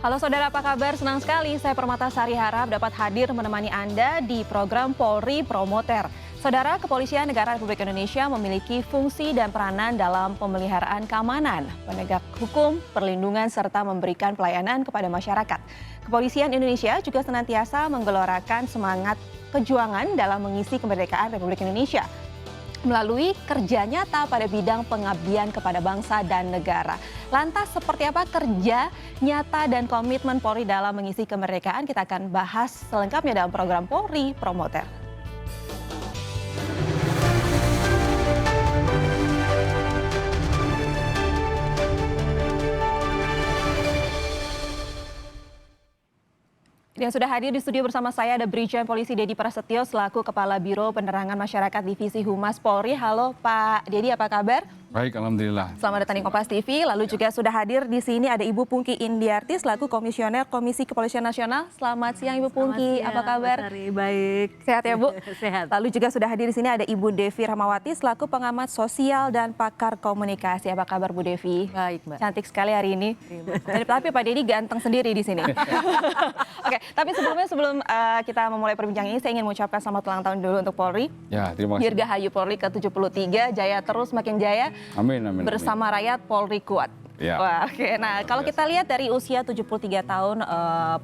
Halo saudara, apa kabar? Senang sekali saya Permatasari harap dapat hadir menemani Anda di program Polri Promoter. Saudara, Kepolisian Negara Republik Indonesia memiliki fungsi dan peranan dalam pemeliharaan keamanan, penegak hukum, perlindungan, serta memberikan pelayanan kepada masyarakat. Kepolisian Indonesia juga senantiasa menggelorakan semangat kejuangan dalam mengisi kemerdekaan Republik Indonesia melalui kerja nyata pada bidang pengabdian kepada bangsa dan negara. Lantas seperti apa kerja nyata dan komitmen Polri dalam mengisi kemerdekaan? Kita akan bahas selengkapnya dalam program Polri Promoter. Yang sudah hadir di studio bersama saya ada Brigjen Polisi Dedi Prasetyo selaku Kepala Biro Penerangan Masyarakat Divisi Humas Polri. Halo Pak Dedi, apa kabar? Baik, alhamdulillah. Selamat datang di Kompas TV. Lalu juga sudah hadir di sini ada Ibu Pungki Indiarti selaku Komisioner Komisi Kepolisian Nasional. Selamat siang Ibu Pungki, apa kabar? Baik. Sehat ya Bu? Sehat. Lalu juga sudah hadir di sini ada Ibu Devi Rahmawati selaku pengamat sosial dan pakar komunikasi. Apa kabar Bu Devi? Baik Mbak. Cantik sekali hari ini. Tapi Pak Dedi ganteng sendiri di sini. Oke, tapi sebelum kita memulai perbincangan ini saya ingin mengucapkan selamat ulang tahun dulu untuk Polri. Ya, terima kasih. Dirgahayu Polri ke-73, jaya terus makin jaya. Amin, amin. Bersama rakyat Polri kuat. Ya. Wah, oke. Nah, kalau kita lihat dari usia 73 tahun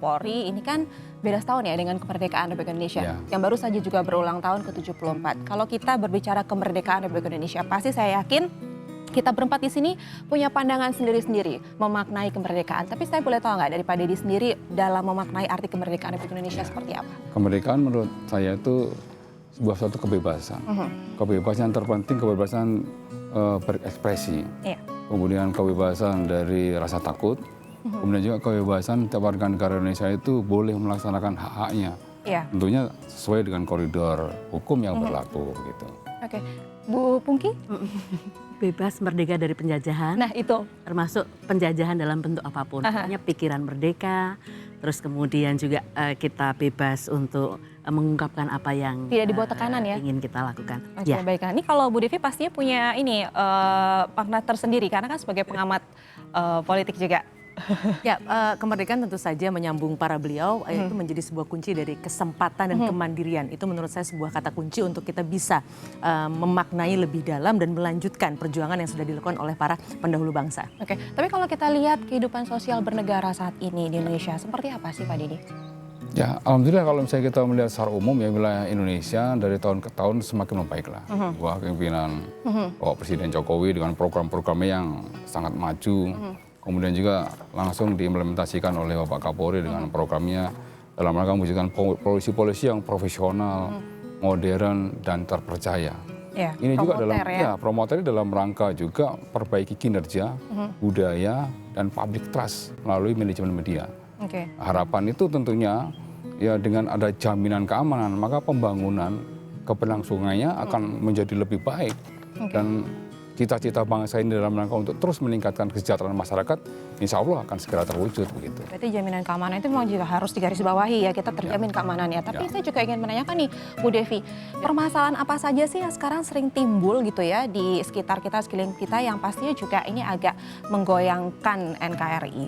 Polri, ini kan beda setahun ya dengan kemerdekaan Republik Indonesia. Ya. Yang baru saja juga berulang tahun ke-74. Kalau kita berbicara kemerdekaan Republik Indonesia, pasti saya yakin kita berempat di sini punya pandangan sendiri-sendiri memaknai kemerdekaan. Tapi saya boleh tahu nggak dari Pak Dedi sendiri dalam memaknai arti kemerdekaan Republik Indonesia seperti apa? Kemerdekaan menurut saya itu sebuah suatu kebebasan. Kebebasan yang terpenting, kebebasan berekspresi. Iya. Kemudian kebebasan dari rasa takut. Kemudian juga kebebasan tiap warga negara Indonesia itu boleh melaksanakan hak-haknya. Iya. Tentunya sesuai dengan koridor hukum yang berlaku gitu. Oke. Bu Pungki? Bebas merdeka dari penjajahan. Nah, itu. Termasuk penjajahan dalam bentuk apapun. Hanya pikiran merdeka, terus kemudian juga kita bebas untuk mengungkapkan apa yang Tidak dibawa tekanan ya? ingin kita lakukan. Oke, baik. Nah, ini kalau Bu Devi pastinya punya ini makna tersendiri karena kan sebagai pengamat politik juga. Ya, kemerdekaan tentu saja menyambung para beliau itu menjadi sebuah kunci dari kesempatan dan kemandirian. Itu menurut saya sebuah kata kunci untuk kita bisa memaknai lebih dalam dan melanjutkan perjuangan yang sudah dilakukan oleh para pendahulu bangsa. Oke, tapi kalau kita lihat kehidupan sosial bernegara saat ini di Indonesia, seperti apa sih Pak Dedi? Ya, alhamdulillah kalau misalnya kita melihat secara umum ya wilayah Indonesia dari tahun ke tahun semakin membaiklah. Buah kepemimpinan Bapak Presiden Jokowi dengan program-programnya yang sangat maju. Kemudian juga langsung diimplementasikan oleh Bapak Kapolri dengan programnya dalam rangka mewujudkan polisi-polisi yang profesional, modern dan terpercaya. Ya, Ini juga dalam promoter promoter dalam rangka juga perbaiki kinerja, budaya dan public trust melalui manajemen media. Oke. Harapan itu tentunya ya dengan ada jaminan keamanan maka pembangunan keberlangsungannya akan menjadi lebih baik. Dan cita-cita bangsa ini dalam rangka untuk terus meningkatkan kesejahteraan masyarakat, insya Allah akan segera terwujud begitu. Berarti jaminan keamanan itu memang juga harus digarisbawahi ya, kita terjamin keamanannya. Tapi saya juga ingin menanyakan nih Bu Devi, permasalahan apa saja sih yang sekarang sering timbul gitu ya di sekitar kita, sekeliling kita yang pastinya juga ini agak menggoyangkan NKRI?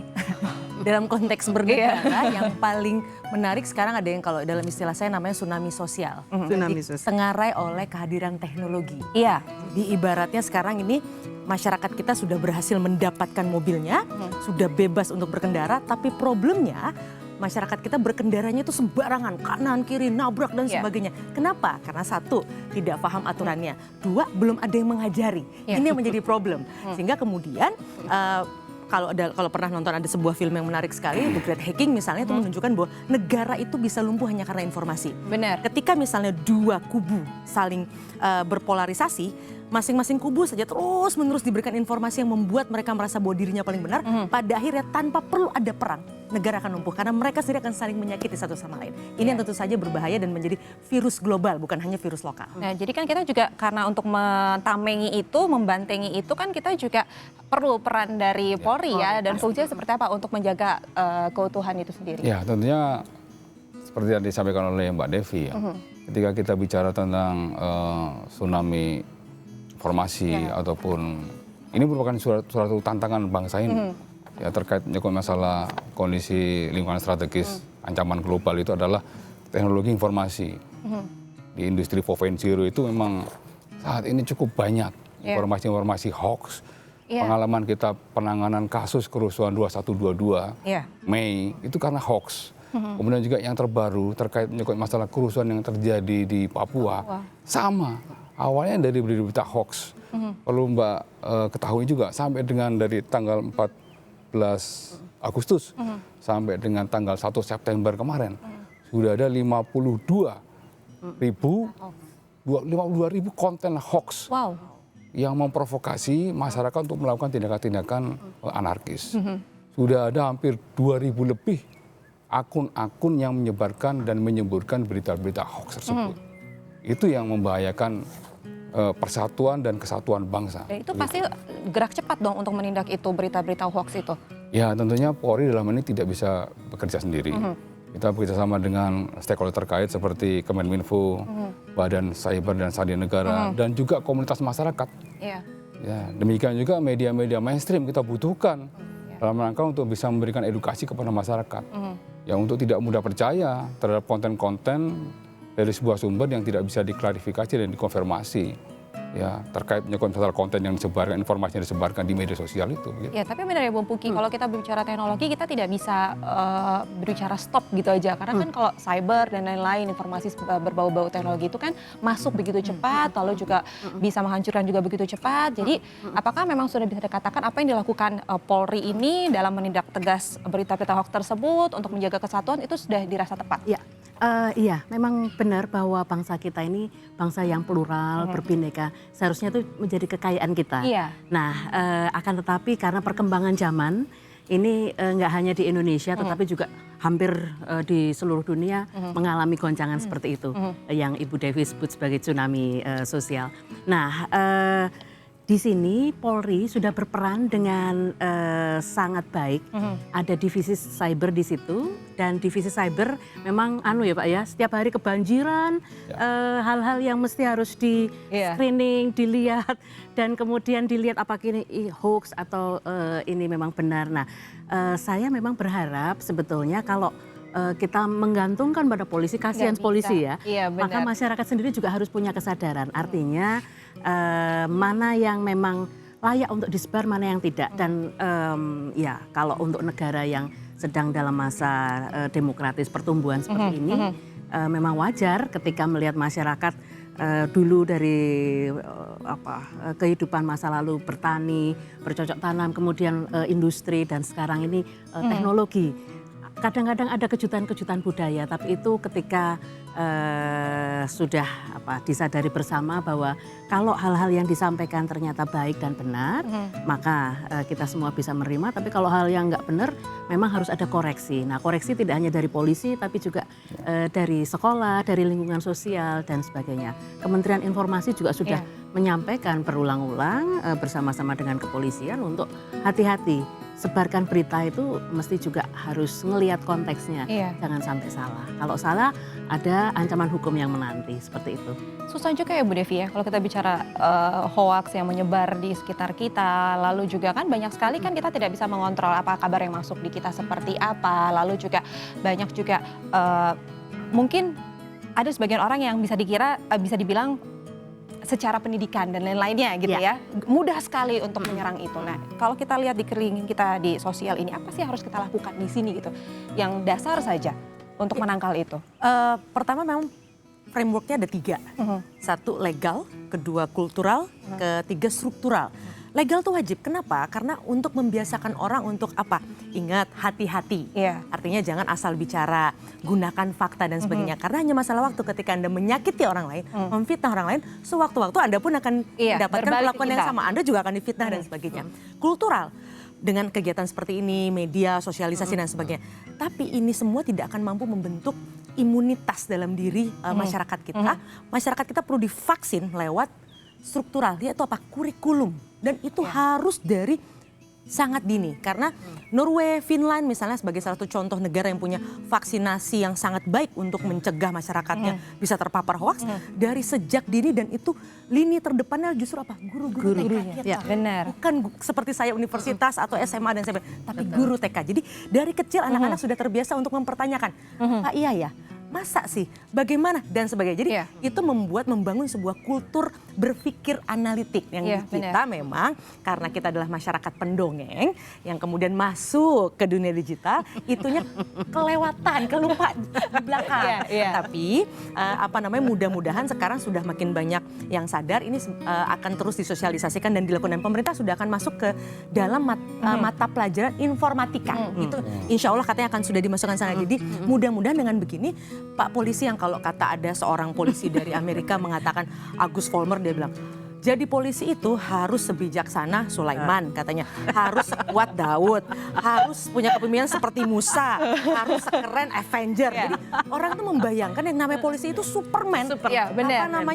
Dalam konteks bernegara yang paling menarik sekarang ada yang kalau dalam istilah saya namanya tsunami sosial. Tsunami sosial. Tengarai oleh kehadiran teknologi. Iya. Di ibaratnya sekarang ini masyarakat kita sudah berhasil mendapatkan mobilnya, sudah bebas untuk berkendara, tapi problemnya masyarakat kita berkendaranya itu sembarangan, kanan, kiri, nabrak dan sebagainya. Kenapa? Karena satu, tidak paham aturannya. Dua, belum ada yang mengajari. Ini yang menjadi problem. Sehingga kemudian kalau pernah nonton ada sebuah film yang menarik sekali, The Great Hacking misalnya, itu menunjukkan bahwa negara itu bisa lumpuh hanya karena informasi. Benar. Ketika misalnya dua kubu saling berpolarisasi, masing-masing kubu saja terus-menerus diberikan informasi yang membuat mereka merasa bahwa dirinya paling benar, pada akhirnya tanpa perlu ada perang, negara akan lumpuh karena mereka sendiri akan saling menyakiti satu sama lain. Ini yang tentu saja berbahaya dan menjadi virus global, bukan hanya virus lokal. Nah, jadi kan kita juga karena untuk mentamengi itu, membantengi itu kan kita juga perlu peran dari Polri ya, dan fungsinya seperti apa untuk menjaga keutuhan itu sendiri? Ya, tentunya seperti yang disampaikan oleh Mbak Devi ya. Ketika kita bicara tentang tsunami informasi ataupun ini merupakan suatu tantangan bangsa ini. ya terkait menyangkut masalah kondisi lingkungan strategis, ancaman global itu adalah teknologi informasi. Di industri 4.0 itu memang saat ini cukup banyak informasi-informasi hoax. Pengalaman kita penanganan kasus kerusuhan 2122 Mei itu karena hoax. Kemudian juga yang terbaru terkait menyangkut masalah kerusuhan yang terjadi di Papua. Sama, awalnya dari berita hoax. Kalau Mbak ketahui juga sampai dengan dari tanggal 14 Agustus sampai dengan tanggal 1 September kemarin sudah ada 52.000 konten hoax yang memprovokasi masyarakat untuk melakukan tindakan-tindakan anarkis. Sudah ada hampir 2.000 lebih akun-akun yang menyebarkan dan menyemburkan berita-berita hoax tersebut. Itu yang membahayakan persatuan dan kesatuan bangsa. Dan itu pasti gerak cepat dong untuk menindak itu berita-berita hoax itu. Ya tentunya Polri dalam ini tidak bisa bekerja sendiri. Kita bekerjasama dengan stakeholder terkait seperti Kemenminfo, Badan Cyber dan Sandi Negara, dan juga komunitas masyarakat. Ya, demikian juga media-media mainstream kita butuhkan dalam rangka untuk bisa memberikan edukasi kepada masyarakat. Ya untuk tidak mudah percaya terhadap konten-konten dari sebuah sumber yang tidak bisa diklarifikasi dan dikonfirmasi. Ya, terkait menyangkut masalah konten yang disebarkan, informasi yang disebarkan di media sosial itu. Gitu. Ya, tapi benar ya Bung Puki, kalau kita berbicara teknologi kita tidak bisa berbicara stop gitu aja. Karena kan kalau cyber dan lain-lain informasi berbau-bau teknologi itu kan masuk begitu cepat, lalu juga bisa menghancurkan juga begitu cepat. Jadi apakah memang sudah bisa dikatakan apa yang dilakukan Polri ini dalam menindak tegas berita-berita hoax tersebut untuk menjaga kesatuan itu sudah dirasa tepat? Ya. Iya, memang benar bahwa bangsa kita ini bangsa yang plural, berbineka. Seharusnya itu menjadi kekayaan kita. Nah, akan tetapi karena perkembangan zaman ini nggak hanya di Indonesia, tetapi juga hampir di seluruh dunia mengalami goncangan seperti itu, yang Ibu Devi sebut sebagai tsunami sosial. Nah, di sini Polri sudah berperan dengan sangat baik. Ada divisi cyber di situ dan divisi cyber memang ya Pak ya, setiap hari kebanjiran hal-hal yang mesti harus di screening, dilihat dan kemudian dilihat apakah ini hoax atau ini memang benar. Nah, saya memang berharap sebetulnya kalau kita menggantungkan pada polisi, kasihan polisi ya. Maka masyarakat sendiri juga harus punya kesadaran. Artinya mana yang memang layak untuk disebar, mana yang tidak. Dan ya kalau untuk negara yang sedang dalam masa demokratis pertumbuhan seperti ini, memang wajar ketika melihat masyarakat dulu dari kehidupan masa lalu bertani, bercocok tanam, kemudian industri dan sekarang ini teknologi. Kadang-kadang ada kejutan-kejutan budaya, tapi itu ketika sudah disadari bersama bahwa kalau hal-hal yang disampaikan ternyata baik dan benar, maka kita semua bisa menerima. Tapi kalau hal yang nggak benar, memang harus ada koreksi. Nah, koreksi tidak hanya dari polisi, tapi juga dari sekolah, dari lingkungan sosial dan sebagainya. Kementerian Informasi juga sudah menyampaikan berulang-ulang bersama-sama dengan kepolisian untuk hati-hati. Sebarkan berita itu mesti juga harus ngelihat konteksnya, jangan sampai salah. Kalau salah ada ancaman hukum yang menanti, seperti itu. Susah juga ya Bu Devi ya, kalau kita bicara hoax yang menyebar di sekitar kita, lalu juga kan banyak sekali kan kita tidak bisa mengontrol apa kabar yang masuk di kita seperti apa, lalu juga banyak juga mungkin ada sebagian orang yang bisa dibilang secara pendidikan dan lain-lainnya gitu ya. Mudah sekali untuk menyerang itu. Nah, kalau kita lihat di kelilingin kita di sosial ini, apa sih yang harus kita lakukan di sini gitu? Yang dasar saja untuk menangkal itu. Pertama memang frameworknya ada 3. Satu legal, kedua kultural, ketiga struktural. Legal tuh wajib, kenapa? Karena untuk membiasakan orang untuk apa? Ingat, hati-hati. Artinya jangan asal bicara, gunakan fakta dan sebagainya. Karena hanya masalah waktu ketika Anda menyakiti orang lain, memfitnah orang lain, sewaktu-waktu Anda pun akan mendapatkan perlakuan yang sama. Anda juga akan difitnah dan sebagainya. Kultural, dengan kegiatan seperti ini, media, sosialisasi dan sebagainya. Tapi ini semua tidak akan mampu membentuk imunitas dalam diri masyarakat kita. Masyarakat kita perlu divaksin lewat struktural, yaitu apa? Kurikulum. Dan itu harus dari sangat dini. Karena Norway, Finland misalnya sebagai salah satu contoh negara yang punya vaksinasi yang sangat baik untuk mencegah masyarakatnya bisa terpapar hoaks dari sejak dini, dan itu lini terdepannya justru apa? Guru-guru TK. Ya, benar. Bukan seperti saya universitas atau SMA dan sebagainya, tapi guru TK. Jadi dari kecil anak-anak sudah terbiasa untuk mempertanyakan, Pak iya ya, masa sih, bagaimana dan sebagainya. Jadi itu membangun sebuah kultur berpikir analitik yang kita memang karena kita adalah masyarakat pendongeng yang kemudian masuk ke dunia digital, itunya kelewatan, kelupa di belakang. Tapi mudah-mudahan sekarang sudah makin banyak yang sadar, ini akan terus disosialisasikan dan dilakukan, dan pemerintah sudah akan masuk ke dalam mata pelajaran informatika. Itu insya Allah katanya akan sudah dimasukkan sana. Jadi mudah-mudahan dengan begini Pak polisi, yang kalau kata ada seorang polisi dari Amerika mengatakan, Agus Vollmer, dia bilang, jadi polisi itu harus sebijaksana Sulaiman katanya, harus sekuat Daud, harus punya kepemimpinan seperti Musa, harus sekeren Avenger. Jadi orang tuh membayangkan yang namanya polisi itu Superman,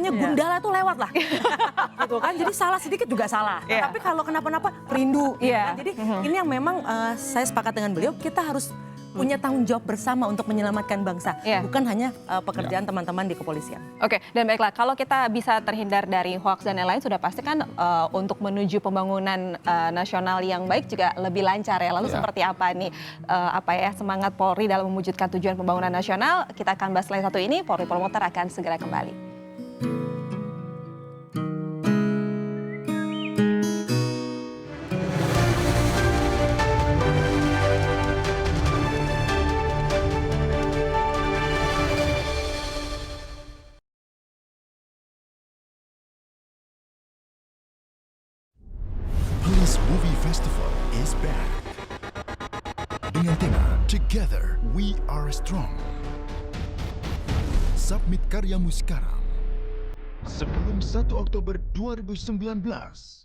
Gundala tuh lewat lah, gitu kan. Jadi salah sedikit juga salah. Tapi kalau kenapa-napa rindu. Jadi ini yang memang saya sepakat dengan beliau, kita harus punya tanggung jawab bersama untuk menyelamatkan bangsa, bukan hanya pekerjaan teman-teman di kepolisian. Oke, dan baiklah, kalau kita bisa terhindar dari hoaks dan lain-lain, sudah pasti kan untuk menuju pembangunan nasional yang baik juga lebih lancar ya. Lalu seperti apa nih semangat Polri dalam mewujudkan tujuan pembangunan nasional? Kita akan bahas selain satu ini. Polri Promoter akan segera kembali. Police Movie Festival is back. Dengan tema Together We Are Strong. Submit karyamu sekarang sebelum 1 Oktober 2019.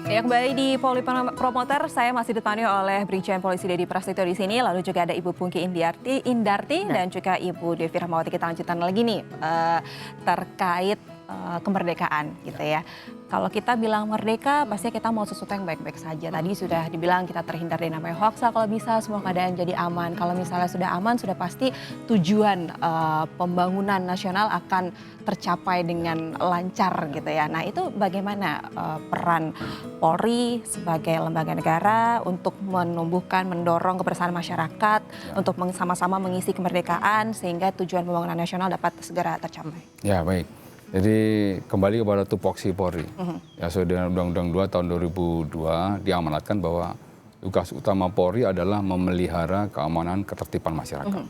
Ya, kembali di Polri Promoter, saya masih ditemani oleh Brigjen Polisi Dedi Prasetyo di sini, lalu juga ada Ibu Pungki Indarti dan juga Ibu Devi Rahmawati. Kita lanjutkan lagi nih terkait kemerdekaan gitu ya. Kalau kita bilang merdeka, pasti kita mau sesuatu yang baik-baik saja. Tadi sudah dibilang kita terhindar dari namanya hoax, kalau bisa semua keadaan jadi aman. Kalau misalnya sudah aman, sudah pasti tujuan pembangunan nasional akan tercapai dengan lancar gitu ya. Nah itu bagaimana peran Polri sebagai lembaga negara untuk menumbuhkan, mendorong kebersamaan masyarakat untuk sama-sama mengisi kemerdekaan sehingga tujuan pembangunan nasional dapat segera tercapai. Ya baik. Jadi kembali kepada tupoksi Polri. Ya sesuai dengan Undang-Undang 2 tahun 2002 diamanatkan bahwa tugas utama Polri adalah memelihara keamanan ketertiban masyarakat.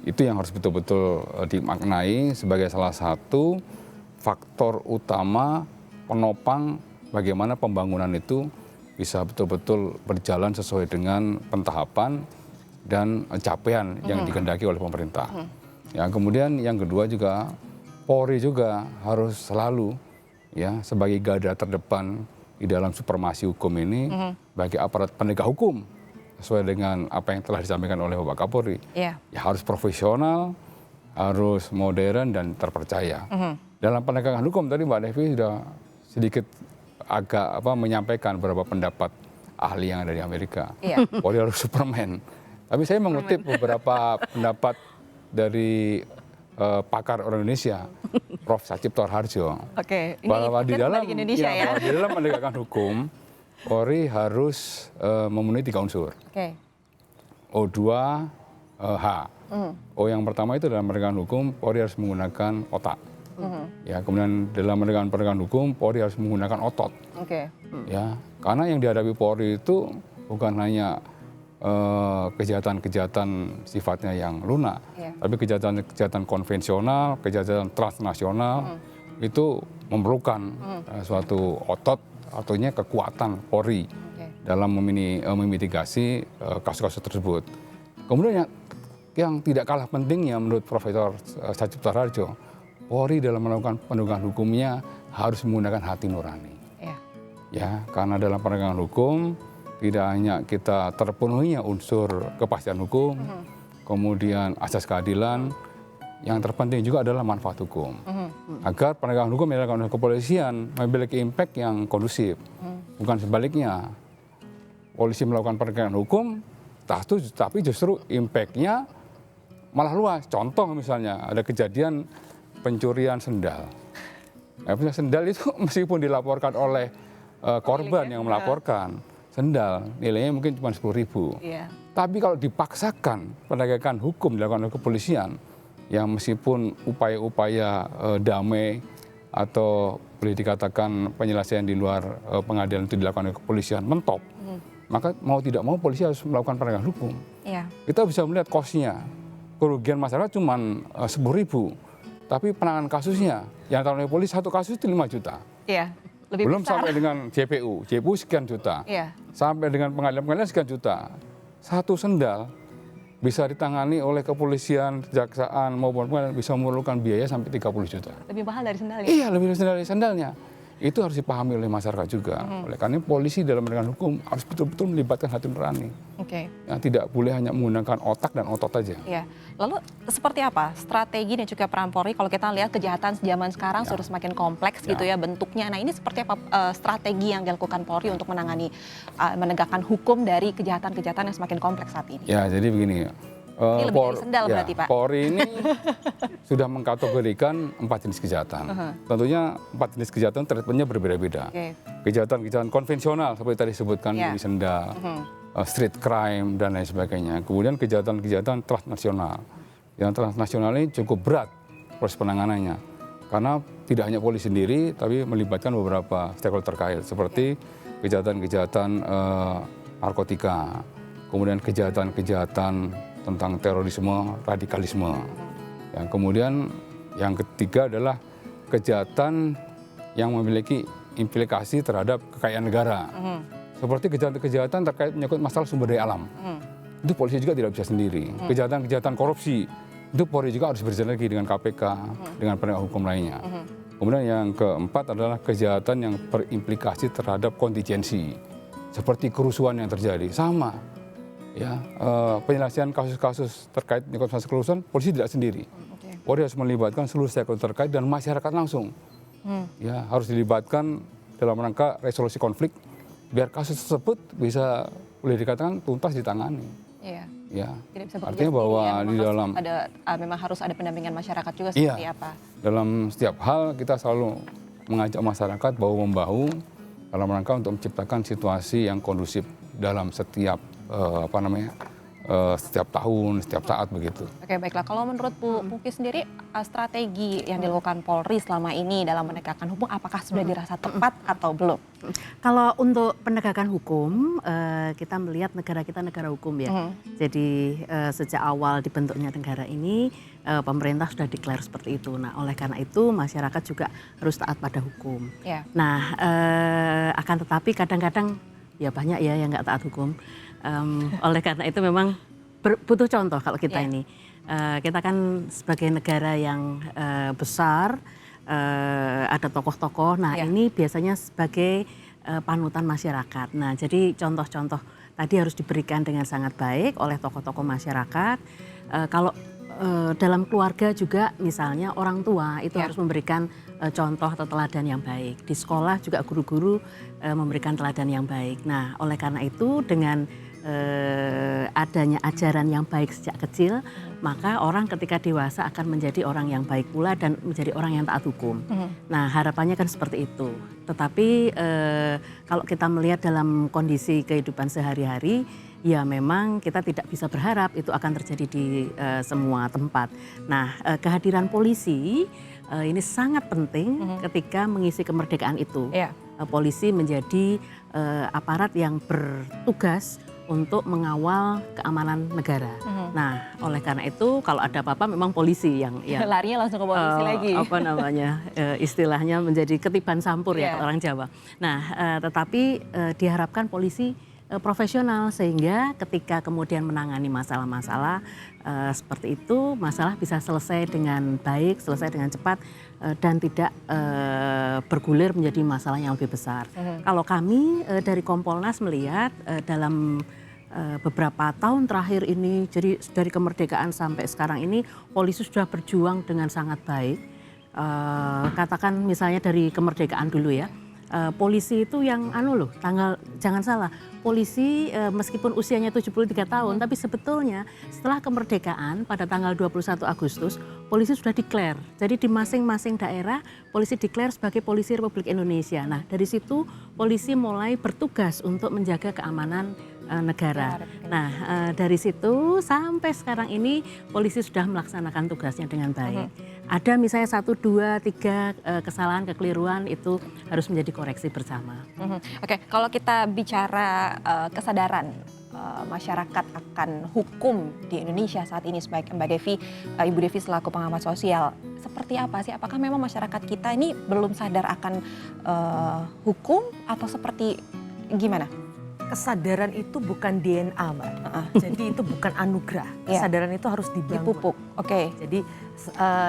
Itu yang harus betul-betul dimaknai sebagai salah satu faktor utama penopang bagaimana pembangunan itu bisa betul-betul berjalan sesuai dengan pentahapan dan capaian yang dikehendaki oleh pemerintah. Ya, kemudian yang kedua juga Polri juga harus selalu ya sebagai garda terdepan di dalam supremasi hukum ini bagi aparat penegak hukum sesuai dengan apa yang telah disampaikan oleh Bapak Kapolri. Ya harus profesional, harus modern dan terpercaya. Dalam penegakan hukum tadi Mbak Devi sudah sedikit agak menyampaikan beberapa pendapat ahli yang ada di Amerika. Polri harus Superman. Tapi saya mengutip beberapa pendapat dari pakar orang Indonesia, Prof. Sacip Toharjo, bahwa di dalam menegakkan hukum, Polri harus memenuhi 3 unsur. O2H. O yang pertama itu dalam penegakan hukum Polri harus menggunakan otak. Ya, kemudian dalam penegakan hukum Polri harus menggunakan otot. Ya, karena yang dihadapi Polri itu bukan hanya kejahatan-kejahatan sifatnya yang lunak, tapi kejahatan-kejahatan konvensional, kejahatan transnasional itu memerlukan suatu otot, artinya kekuatan Polri dalam memitigasi kasus-kasus tersebut. Kemudian yang tidak kalah pentingnya menurut Profesor Sacipta Harjo, Polri dalam melakukan penegakan hukumnya harus menggunakan hati nurani. Ya, karena dalam penegakan hukum tidak hanya kita terpenuhinya unsur kepastian hukum, kemudian asas keadilan, yang terpenting juga adalah manfaat hukum. Agar penegakan hukum yang dilakukan oleh kepolisian memiliki impact yang kondusif. Bukan sebaliknya, polisi melakukan penegakan hukum, tapi justru impact-nya malah luas. Contoh misalnya ada kejadian pencurian sendal. Sendal itu meskipun dilaporkan oleh korban yang melaporkan, sendal nilainya mungkin cuma 10.000. Tapi kalau dipaksakan penegakan hukum dilakukan oleh kepolisian, yang meskipun upaya-upaya damai atau boleh dikatakan penyelesaian di luar pengadilan itu dilakukan oleh kepolisian mentok, maka mau tidak mau polisi harus melakukan penegakan hukum. Kita bisa melihat cost-nya, kerugian masyarakat cuma 10.000, tapi penanganan kasusnya yang ditangani oleh polisi satu kasus itu 5 juta. Belum besar. Sampai dengan JPU sekian juta, sampai dengan pengadilan sekian juta. Satu sendal bisa ditangani oleh kepolisian, kejaksaan maupun pengadilan bisa memerlukan biaya sampai 30 juta. Lebih mahal dari sendalnya? Iya, lebih mahal dari sendalnya. Itu harus dipahami oleh masyarakat juga. Oleh karena polisi dalam penegakan hukum harus betul-betul melibatkan hati nurani. Ya, tidak boleh hanya menggunakan otak dan otot saja. Lalu seperti apa strategi dan juga peran Polri kalau kita lihat kejahatan zaman sekarang sudah semakin kompleks gitu ya bentuknya. Nah, ini seperti apa strategi yang dilakukan Polri untuk menangani menegakkan hukum dari kejahatan-kejahatan yang semakin kompleks saat ini? Ya, jadi begini. Ini lebih dari sendal berarti, Pak. Polri ini sudah mengkategorikan 4 jenis kejahatan. Tentunya 4 jenis kejahatan treatmentnya berbeda-beda. Kejahatan-kejahatan konvensional seperti tadi disebutkan di sendal, street crime dan lain sebagainya. Kemudian kejahatan-kejahatan transnasional. Yang transnasional ini cukup berat proses penanganannya. Karena tidak hanya polisi sendiri, tapi melibatkan beberapa stakeholder terkait. Seperti kejahatan-kejahatan narkotika, kemudian kejahatan-kejahatan tentang terorisme, radikalisme. Yang kemudian yang ketiga adalah kejahatan yang memiliki implikasi terhadap kekayaan negara. Seperti kejahatan-kejahatan terkait menyangkut masalah sumber daya alam. Itu polisi juga tidak bisa sendiri. Kejahatan-kejahatan korupsi, itu Polri juga harus bersinergi dengan KPK, dengan penegak hukum lainnya. Kemudian yang keempat adalah kejahatan yang berimplikasi terhadap kontingensi. Seperti kerusuhan yang terjadi, sama. Ya, penyelesaian kasus-kasus terkait dengan masalah kerusuhan, polisi tidak sendiri. Polri harus melibatkan seluruh stakeholder terkait dan masyarakat langsung. Ya, harus dilibatkan dalam rangka resolusi konflik, biar kasus tersebut bisa boleh dikatakan tuntas ditangani. Ya, artinya bahwa di dalam memang harus ada pendampingan masyarakat juga seperti apa? Dalam setiap hal kita selalu mengajak masyarakat bahu-membahu dalam rangka untuk menciptakan situasi yang kondusif dalam setiap setiap tahun, setiap saat begitu. Oke, baiklah. Kalau menurut Bu Pungki sendiri, strategi yang dilakukan Polri selama ini dalam menegakkan hukum, apakah sudah dirasa tepat atau belum? Kalau untuk penegakan hukum, kita melihat negara kita negara hukum ya. Jadi sejak awal dibentuknya negara ini, pemerintah sudah declare seperti itu. Nah, oleh karena itu masyarakat juga harus taat pada hukum. Nah, akan tetapi kadang-kadang ya banyak ya yang nggak taat hukum. Oleh karena itu memang butuh contoh kalau kita ini. Kita kan sebagai negara yang besar, ada tokoh-tokoh. Nah ini biasanya sebagai panutan masyarakat. Nah jadi contoh-contoh tadi harus diberikan dengan sangat baik oleh tokoh-tokoh masyarakat. Kalau dalam keluarga juga misalnya orang tua itu harus memberikan contoh atau teladan yang baik. Di sekolah juga guru-guru memberikan teladan yang baik. Nah oleh karena itu dengan adanya ajaran yang baik sejak kecil, maka orang ketika dewasa akan menjadi orang yang baik pula dan menjadi orang yang taat hukum. Nah, harapannya kan seperti itu. Tetapi kalau kita melihat dalam kondisi kehidupan sehari-hari, ya memang kita tidak bisa berharap itu akan terjadi di semua tempat. Nah, kehadiran polisi ini sangat penting ketika mengisi kemerdekaan itu. Polisi menjadi aparat yang bertugas untuk mengawal keamanan negara. Nah, oleh karena itu kalau ada apa-apa memang polisi yang larinya langsung ke polisi lagi. Apa namanya istilahnya menjadi ketiban sampur ya orang Jawa. Nah, tetapi diharapkan polisi profesional sehingga ketika kemudian menangani masalah-masalah seperti itu, masalah bisa selesai dengan baik, selesai dengan cepat dan tidak bergulir menjadi masalah yang lebih besar. Kalau kami dari Kompolnas melihat dalam beberapa tahun terakhir ini, jadi dari kemerdekaan sampai sekarang ini, polisi sudah berjuang dengan sangat baik. Katakan misalnya dari kemerdekaan dulu ya. Polisi itu yang jangan salah, polisi meskipun usianya 73 tahun, tapi sebetulnya setelah kemerdekaan pada tanggal 21 Agustus, polisi sudah declare. Jadi di masing-masing daerah, polisi declare sebagai polisi Republik Indonesia. Nah, dari situ polisi mulai bertugas untuk menjaga keamanan negara. Nah, dari situ sampai sekarang ini polisi sudah melaksanakan tugasnya dengan baik. Ada misalnya 1, 2, 3 kesalahan, kekeliruan itu harus menjadi koreksi bersama. Oke, kalau kita bicara kesadaran masyarakat akan hukum di Indonesia saat ini sebagai Mbak Devi, Ibu Devi selaku pengamat sosial, seperti apa sih? Apakah memang masyarakat kita ini belum sadar akan hukum atau seperti gimana? Kesadaran itu bukan DNA, Mbak. Jadi itu bukan anugerah. Kesadaran itu harus dibangun. Dipupuk. Oke. Jadi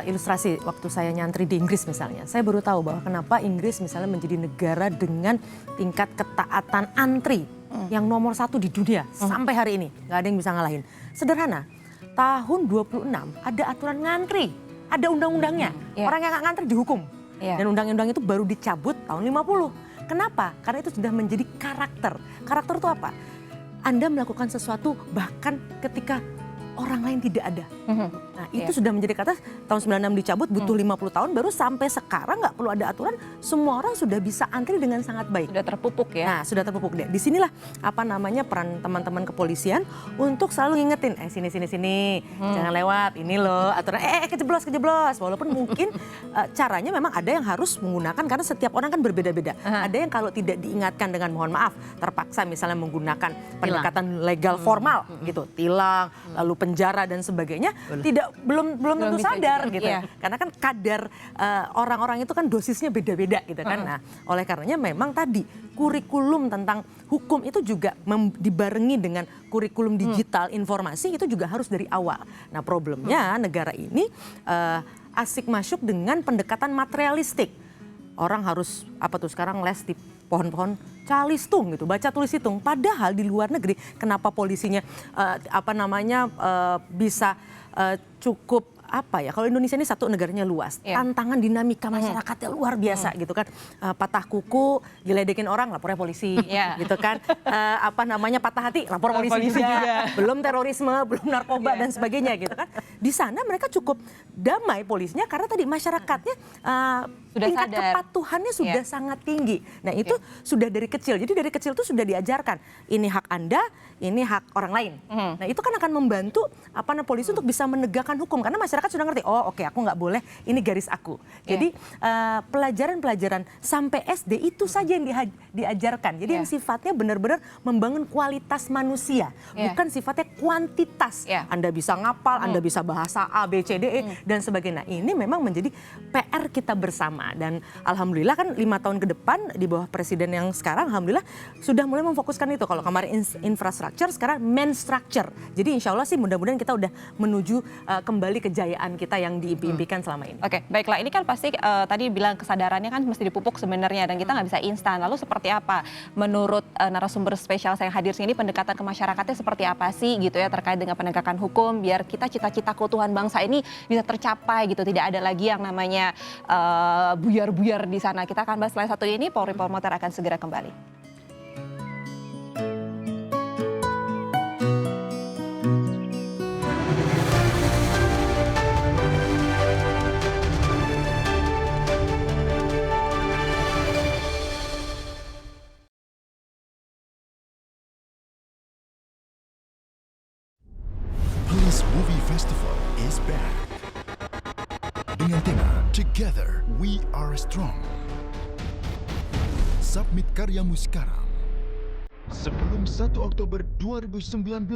ilustrasi waktu saya nyantri di Inggris misalnya, saya baru tahu bahwa kenapa Inggris misalnya menjadi negara dengan tingkat ketaatan antri yang nomor 1 di dunia sampai hari ini. Nggak ada yang bisa ngalahin. Sederhana, tahun 26 ada aturan ngantri, ada undang-undangnya. Orang yang nggak ngantri dihukum. Dan undang-undang itu baru dicabut tahun 50. Kenapa? Karena itu sudah menjadi karakter. Karakter itu apa? Anda melakukan sesuatu bahkan ketika orang lain tidak ada. Nah, itu sudah menjadi kata tahun 96 dicabut, butuh 50 tahun baru sampai sekarang nggak perlu ada aturan, semua orang sudah bisa antri dengan sangat baik. Sudah terpupuk ya. Nah, sudah terpupuk. Disinilah peran teman-teman kepolisian untuk selalu ngingetin, sini, jangan lewat, ini loh aturan, kejeblos. Walaupun mungkin caranya memang ada yang harus menggunakan karena setiap orang kan berbeda-beda. Ada yang kalau tidak diingatkan dengan mohon maaf, terpaksa misalnya menggunakan pendekatan legal formal gitu, tilang, lalu penjara dan sebagainya, belum tentu sadar gitu. Karena kan kadar orang-orang itu kan dosisnya beda-beda gitu kan. Nah, oleh karenanya memang tadi kurikulum tentang hukum itu juga dibarengi dengan kurikulum digital informasi itu juga harus dari awal. Nah, problemnya negara ini asik masuk dengan pendekatan materialistik. Orang harus sekarang les di pohon-pohon calistung gitu, baca tulis hitung. Padahal di luar negeri kenapa polisinya bisa cukup kalau Indonesia ini satu negaranya luas, tantangan dinamika masyarakatnya luar biasa gitu kan, patah kuku, diledekin orang, lapornya polisi, gitu kan, patah hati, lapor polisi juga, belum terorisme, belum narkoba dan sebagainya gitu kan. Di sana mereka cukup damai polisinya karena tadi masyarakatnya tingkat kepatuhannya sudah sangat tinggi. Nah itu sudah dari kecil, jadi dari kecil itu sudah diajarkan, ini hak Anda, ini hak orang lain. Nah itu kan akan membantu polisi untuk bisa menegakkan hukum karena masyarakat sudah ngerti, oke, aku nggak boleh, ini garis aku. Jadi pelajaran-pelajaran sampai SD itu saja yang diajarkan. Jadi yang sifatnya benar-benar membangun kualitas manusia, bukan sifatnya kuantitas. Anda bisa ngapal, Anda bisa bahasa A, B, C, D, E dan sebagainya. Nah, ini memang menjadi PR kita bersama dan alhamdulillah kan 5 tahun ke depan di bawah presiden yang sekarang alhamdulillah sudah mulai memfokuskan itu. Kalau kemarin infrastruktur, sekarang man structure. Jadi insya Allah sih mudah-mudahan kita udah menuju kembali kejayaan kita yang diimpikan selama ini. Oke, baiklah. Ini kan pasti tadi bilang kesadarannya kan mesti dipupuk sebenarnya dan kita nggak bisa instan. Lalu seperti apa menurut narasumber spesial saya yang hadir sini pendekatan ke masyarakatnya seperti apa sih gitu ya terkait dengan penegakan hukum biar kita cita-cita keutuhan bangsa ini bisa tercapai gitu. Tidak ada lagi yang namanya buyar-buyar di sana. Kita akan bahas setelah satu ini. Polri Promoter akan segera kembali. Best Movie Festival is back. Dengan tema Together We Are Strong. Submit karyamu sekarang sebelum 1 Oktober 2019.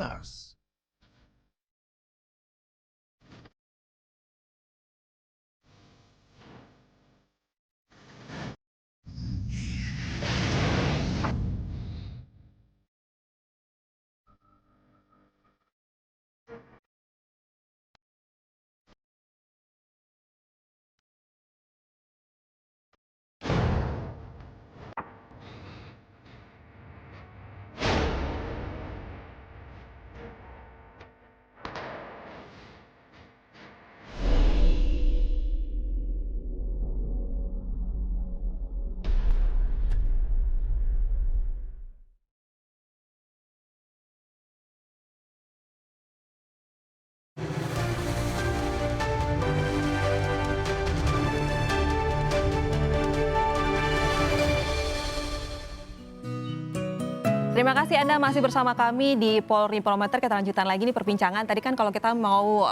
Terima kasih Anda masih bersama kami di Polri Promoter. Kita lanjutkan lagi nih perbincangan. Tadi kan kalau kita mau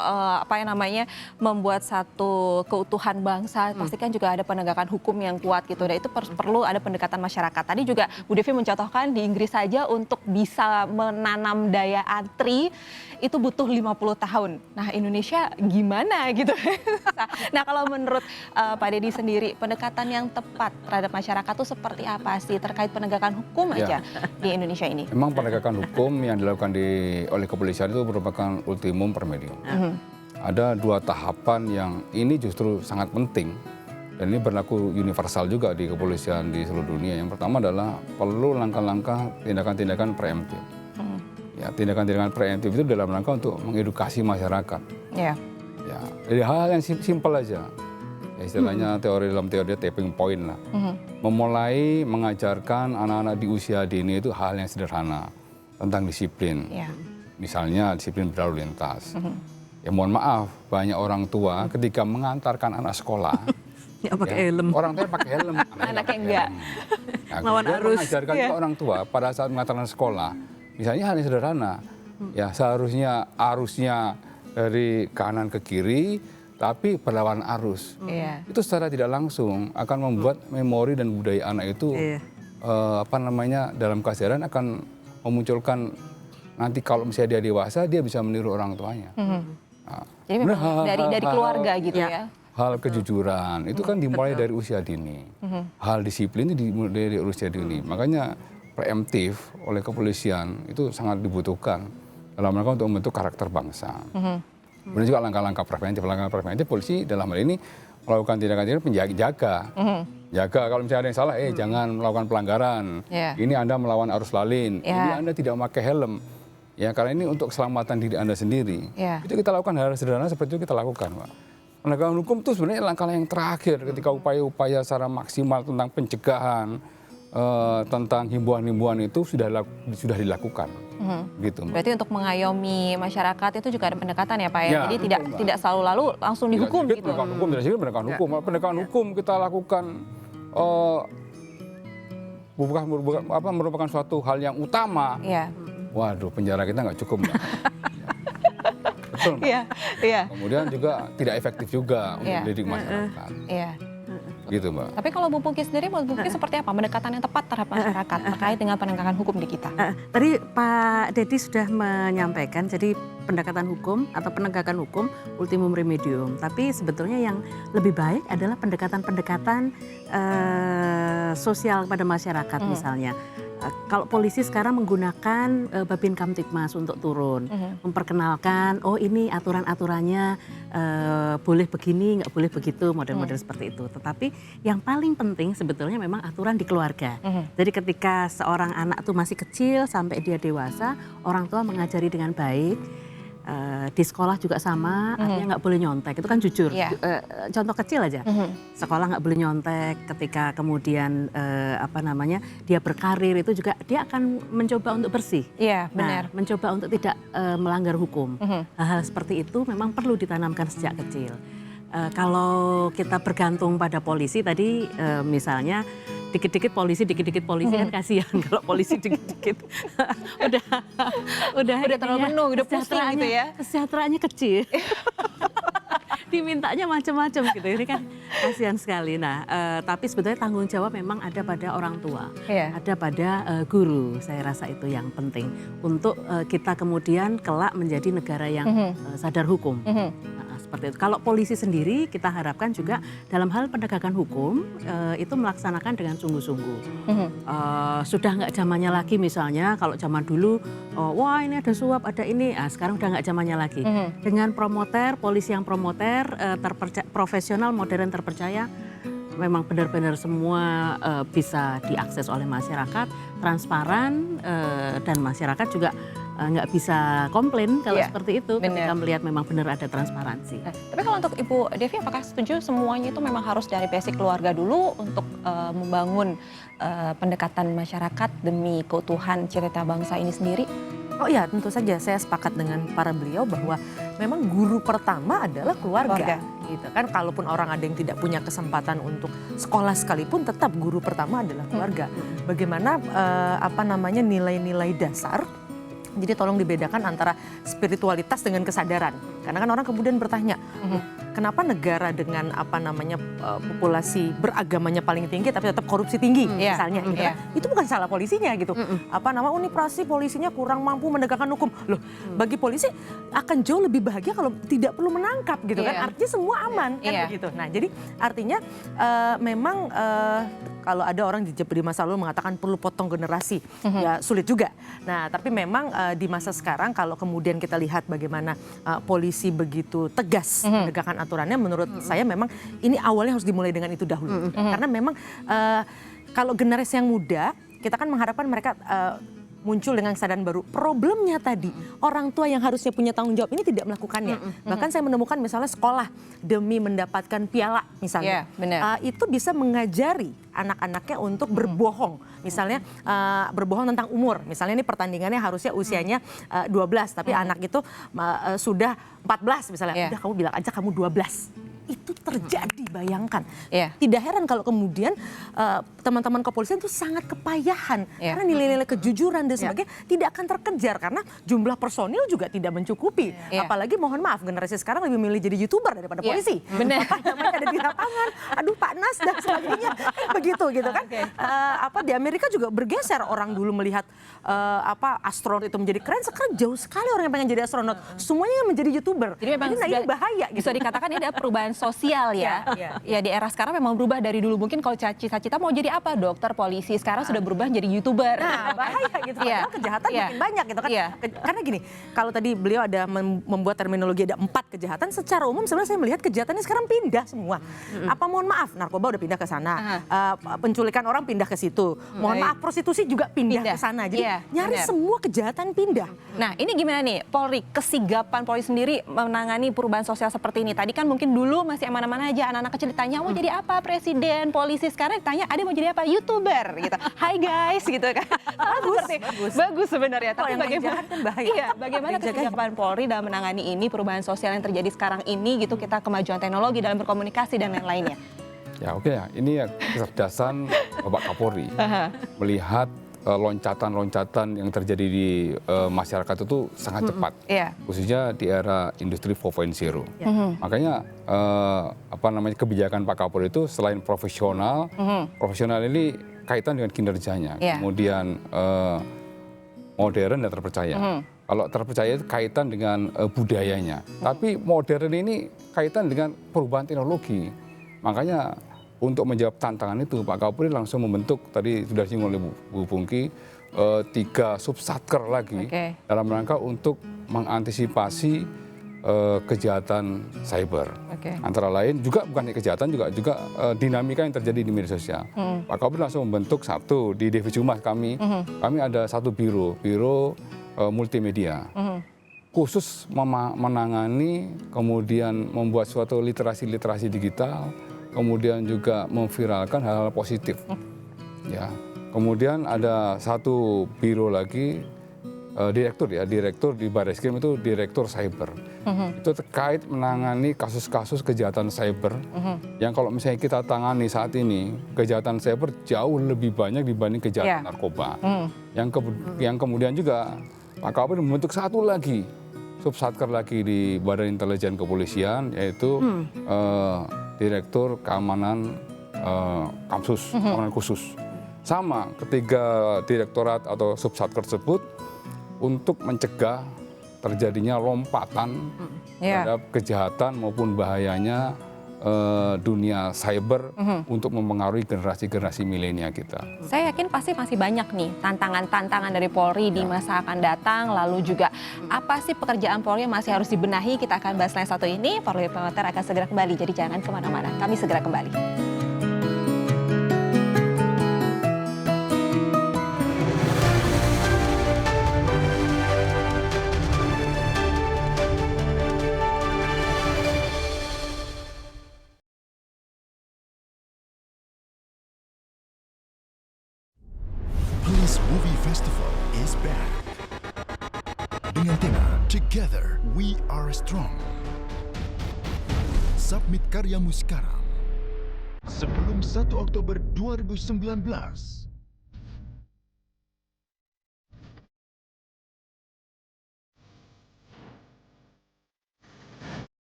membuat satu keutuhan bangsa, pastikan juga ada penegakan hukum yang kuat gitu. Dan itu perlu ada pendekatan masyarakat. Tadi juga Bu Devi mencontohkan di Inggris saja untuk bisa menanam daya antri itu butuh 50 tahun. Nah, Indonesia gimana gitu. Nah, kalau menurut Pak Deddy sendiri, pendekatan yang tepat terhadap masyarakat itu seperti apa sih terkait penegakan hukum aja di Indonesia ini? Memang penegakan hukum yang dilakukan oleh kepolisian itu merupakan ultimum per medium. Ada 2 tahapan yang ini justru sangat penting. Dan ini berlaku universal juga di kepolisian di seluruh dunia. Yang pertama adalah perlu langkah-langkah tindakan-tindakan preemptif. Ya, tindakan-tindakan preemptif itu dalam rangka untuk mengedukasi masyarakat. Ya, jadi hal-hal yang simpel aja. Ya, istilahnya dalam teori tapping point lah. Memulai mengajarkan anak-anak di usia dini itu hal yang sederhana tentang disiplin. Misalnya disiplin berlalu lintas. Ya mohon maaf, banyak orang tua ketika mengantarkan anak sekolah pakai helm. Orang tua pakai helm, anaknya enggak. Nah, Lawan arus. Mengajarkan ke orang tua pada saat mengantarkan sekolah, misalnya hal yang sederhana, ya seharusnya arusnya dari kanan ke kiri, tapi berlawan arus. Itu secara tidak langsung akan membuat memori dan budaya anak itu dalam kesadaran akan memunculkan nanti kalau misalnya dia dewasa dia bisa meniru orang tuanya. Nah, jadi memang dari keluarga gitu ya. Hal kejujuran itu kan dimulai dari usia dini. Hal disiplin itu dimulai dari usia dini. Makanya preemptif oleh kepolisian itu sangat dibutuhkan dalam rangka untuk membentuk karakter bangsa. Kemudian juga langkah-langkah preventif polisi dalam hal ini melakukan tindakan-tindakan penjaga. Jaga kalau misalnya ada yang salah, jangan melakukan pelanggaran. Ini Anda melawan arus lalin. Ini Anda tidak memakai helm. Ya karena ini untuk keselamatan diri Anda sendiri. Itu kita lakukan hal sederhana seperti itu kita lakukan, Pak. Penegakan hukum itu sebenarnya langkah yang terakhir ketika upaya-upaya secara maksimal tentang pencegahan, tentang himbauan-himbauan itu sudah dilakukan. Gitu, Mbak. Berarti untuk mengayomi masyarakat itu juga ada pendekatan ya Pak ya? Jadi tidak selalu lalu langsung dihukum gitu. Pendekatan hukum. Pendekatan hukum kita lakukan merupakan suatu hal yang utama. Waduh, penjara kita nggak cukup, Mbak. Betul, Mbak. Kemudian juga tidak efektif juga untuk mendidik masyarakat. Gitu, Mbak. Tapi kalau Bu Pungki sendiri, Bu Pungki seperti apa pendekatan yang tepat terhadap masyarakat terkait dengan penegakan hukum di kita? Tadi Pak Deddy sudah menyampaikan, jadi pendekatan hukum atau penegakan hukum ultimum remedium. Tapi sebetulnya yang lebih baik adalah pendekatan-pendekatan sosial kepada masyarakat misalnya. Kalau polisi sekarang menggunakan Babin Kamtibmas untuk turun, memperkenalkan, oh ini aturan-aturannya boleh begini, nggak boleh begitu, model-model seperti itu. Tetapi yang paling penting sebetulnya memang aturan di keluarga. Jadi ketika seorang anak itu masih kecil sampai dia dewasa, orang tua mengajari dengan baik. Di sekolah juga sama, artinya nggak boleh nyontek, itu kan jujur. Contoh kecil aja, sekolah nggak boleh nyontek, ketika kemudian dia berkarir itu juga dia akan mencoba untuk bersih. Benar. Mencoba untuk tidak melanggar hukum. Hal-hal seperti itu memang perlu ditanamkan sejak kecil. Kalau kita bergantung pada polisi tadi misalnya dikit-dikit polisi kan kasihan kalau polisi dikit-dikit udah terlalu penuh, udah pusing gitu ya. Kesejahteraannya kecil. Dimintanya macam-macam gitu, ini kan kasihan sekali. Nah, tapi sebetulnya tanggung jawab memang ada pada orang tua, ada pada guru. Saya rasa itu yang penting untuk kita kemudian kelak menjadi negara yang sadar hukum. Seperti itu. Kalau polisi sendiri kita harapkan juga dalam hal penegakan hukum itu melaksanakan dengan sungguh-sungguh. Sudah nggak zamannya lagi misalnya kalau zaman dulu, wah ini ada suap, ada ini, sekarang udah nggak zamannya lagi. Dengan promoter, polisi yang promoter, profesional, modern, terpercaya, memang benar-benar semua bisa diakses oleh masyarakat, transparan, dan masyarakat juga nggak bisa komplain kalau seperti itu ketika melihat memang benar ada transparansi. Tapi kalau untuk Ibu Devi, apakah setuju semuanya itu memang harus dari basic keluarga dulu untuk membangun pendekatan masyarakat demi keutuhan cita-cita bangsa ini sendiri? Oh iya, tentu saja saya sepakat dengan para beliau bahwa memang guru pertama adalah keluarga. Gitu kan, kalaupun orang ada yang tidak punya kesempatan untuk sekolah sekalipun, tetap guru pertama adalah keluarga. Bagaimana nilai-nilai dasar. Jadi tolong dibedakan antara spiritualitas dengan kesadaran. Karena kan orang kemudian bertanya, kenapa negara dengan populasi beragamanya paling tinggi tapi tetap korupsi tinggi misalnya gitu kan. Itu bukan salah polisinya gitu. Polisinya kurang mampu menegakkan hukum. Loh, bagi polisi akan jauh lebih bahagia kalau tidak perlu menangkap gitu kan. Artinya semua aman kan begitu. Nah, jadi artinya memang kalau ada orang di masa lalu mengatakan perlu potong generasi, ya sulit juga. Nah, tapi memang di masa sekarang kalau kemudian kita lihat bagaimana polisi begitu tegas menegakkan aturannya, menurut saya memang ini awalnya harus dimulai dengan itu dahulu. Karena memang kalau generasi yang muda, kita kan mengharapkan mereka muncul dengan kesadaran baru. Problemnya tadi, orang tua yang harusnya punya tanggung jawab ini tidak melakukannya. Bahkan saya menemukan misalnya sekolah demi mendapatkan piala misalnya. Itu bisa mengajari anak-anaknya untuk berbohong. Misalnya berbohong tentang umur. Misalnya ini pertandingannya harusnya usianya 12, tapi anak itu sudah 14 misalnya. Udah kamu bilang aja kamu 12. Itu terjadi, bayangkan. Tidak heran kalau kemudian teman-teman kepolisian itu sangat kepayahan. Karena nilai-nilai kejujuran dan sebagainya tidak akan terkejar. Karena jumlah personil juga tidak mencukupi. Apalagi mohon maaf, generasi sekarang lebih milih jadi YouTuber daripada polisi. Benar. Namanya ada di lapangan, aduh Pak Nas dan sebagainya. Begitu gitu kan. Di Amerika juga bergeser, orang dulu melihat astronot itu menjadi keren. Sekarang jauh sekali orang yang pengen jadi astronot. Semuanya yang menjadi YouTuber. Jadi memang ini bahaya. Bisa dikatakan ini ada perubahan sosial ya. Ya di era sekarang memang berubah dari dulu. Mungkin kalau cita-cita mau jadi apa? Dokter, polisi. Sekarang sudah berubah jadi YouTuber. Nah, bahaya gitu. Padahal kejahatan makin banyak gitu kan. Karena gini, kalau tadi beliau ada membuat terminologi ada 4 kejahatan, secara umum sebenarnya saya melihat kejahatannya sekarang pindah semua. Apa mohon maaf, narkoba udah pindah ke sana. Penculikan orang pindah ke situ. Mohon maaf, prostitusi juga pindah ke sana. Jadi nyaris semua kejahatan pindah. Nah, ini gimana nih Polri, kesigapan Polri sendiri menangani perubahan sosial seperti ini? Tadi kan mungkin dulu masih aman-aman aja, anak-anak kecil ditanya mau jadi apa, presiden, polisi. Sekarang ditanya ada mau jadi apa, YouTuber gitu. Hai guys gitu kan. Bagus sebenarnya. Tapi bagaimana kan bahaya. Bagaimana kesigapan Polri dalam menangani ini, perubahan sosial yang terjadi sekarang ini gitu, kita kemajuan teknologi dalam berkomunikasi dan lain-lainnya. Ya oke ya, ini ya kecerdasan Bapak Kapolri melihat loncatan-loncatan yang terjadi di masyarakat itu sangat cepat, khususnya di era industri 4.0. Makanya kebijakan Pak Kapolri itu selain profesional, profesional ini kaitan dengan kinerjanya, kemudian modern dan terpercaya. Kalau terpercaya itu kaitan dengan budayanya, tapi modern ini kaitan dengan perubahan teknologi. Makanya untuk menjawab tantangan itu, Pak Kapolri langsung membentuk, tadi sudah disinggung oleh Bu Pungki, 3 subsatker lagi dalam rangka untuk mengantisipasi kejahatan cyber. Antara lain juga bukan kejahatan, juga dinamika yang terjadi di media sosial. Pak Kapolri langsung membentuk satu di Divisi Humas kami ada satu biro multimedia. Khusus menangani, kemudian membuat suatu literasi digital, kemudian juga memviralkan hal-hal positif. Ya. Kemudian ada satu biro lagi direktur di Barreskrim itu direktur cyber. Itu terkait menangani kasus-kasus kejahatan cyber yang kalau misalnya kita tangani saat ini, kejahatan cyber jauh lebih banyak dibanding kejahatan narkoba. Yang kemudian juga Pak Kapolri membentuk satu lagi subsatker lagi di Badan Intelijen Kepolisian, yaitu Direktur Keamanan Kamsus, Keamanan Khusus. Sama, ketiga direktorat atau subsatker tersebut untuk mencegah terjadinya lompatan terhadap kejahatan maupun bahayanya dunia cyber untuk mempengaruhi generasi-generasi milenial kita. Saya yakin pasti masih banyak nih tantangan-tantangan dari Polri di masa akan datang, lalu juga apa sih pekerjaan Polri yang masih harus dibenahi. Kita akan bahas lain satu ini, Polri Promoter akan segera kembali, jadi jangan kemana-mana, kami segera kembali. Police Movie Festival is back. Dengan tema Together We Are Strong. Submit karyamu sekarang sebelum 1 Oktober 2019.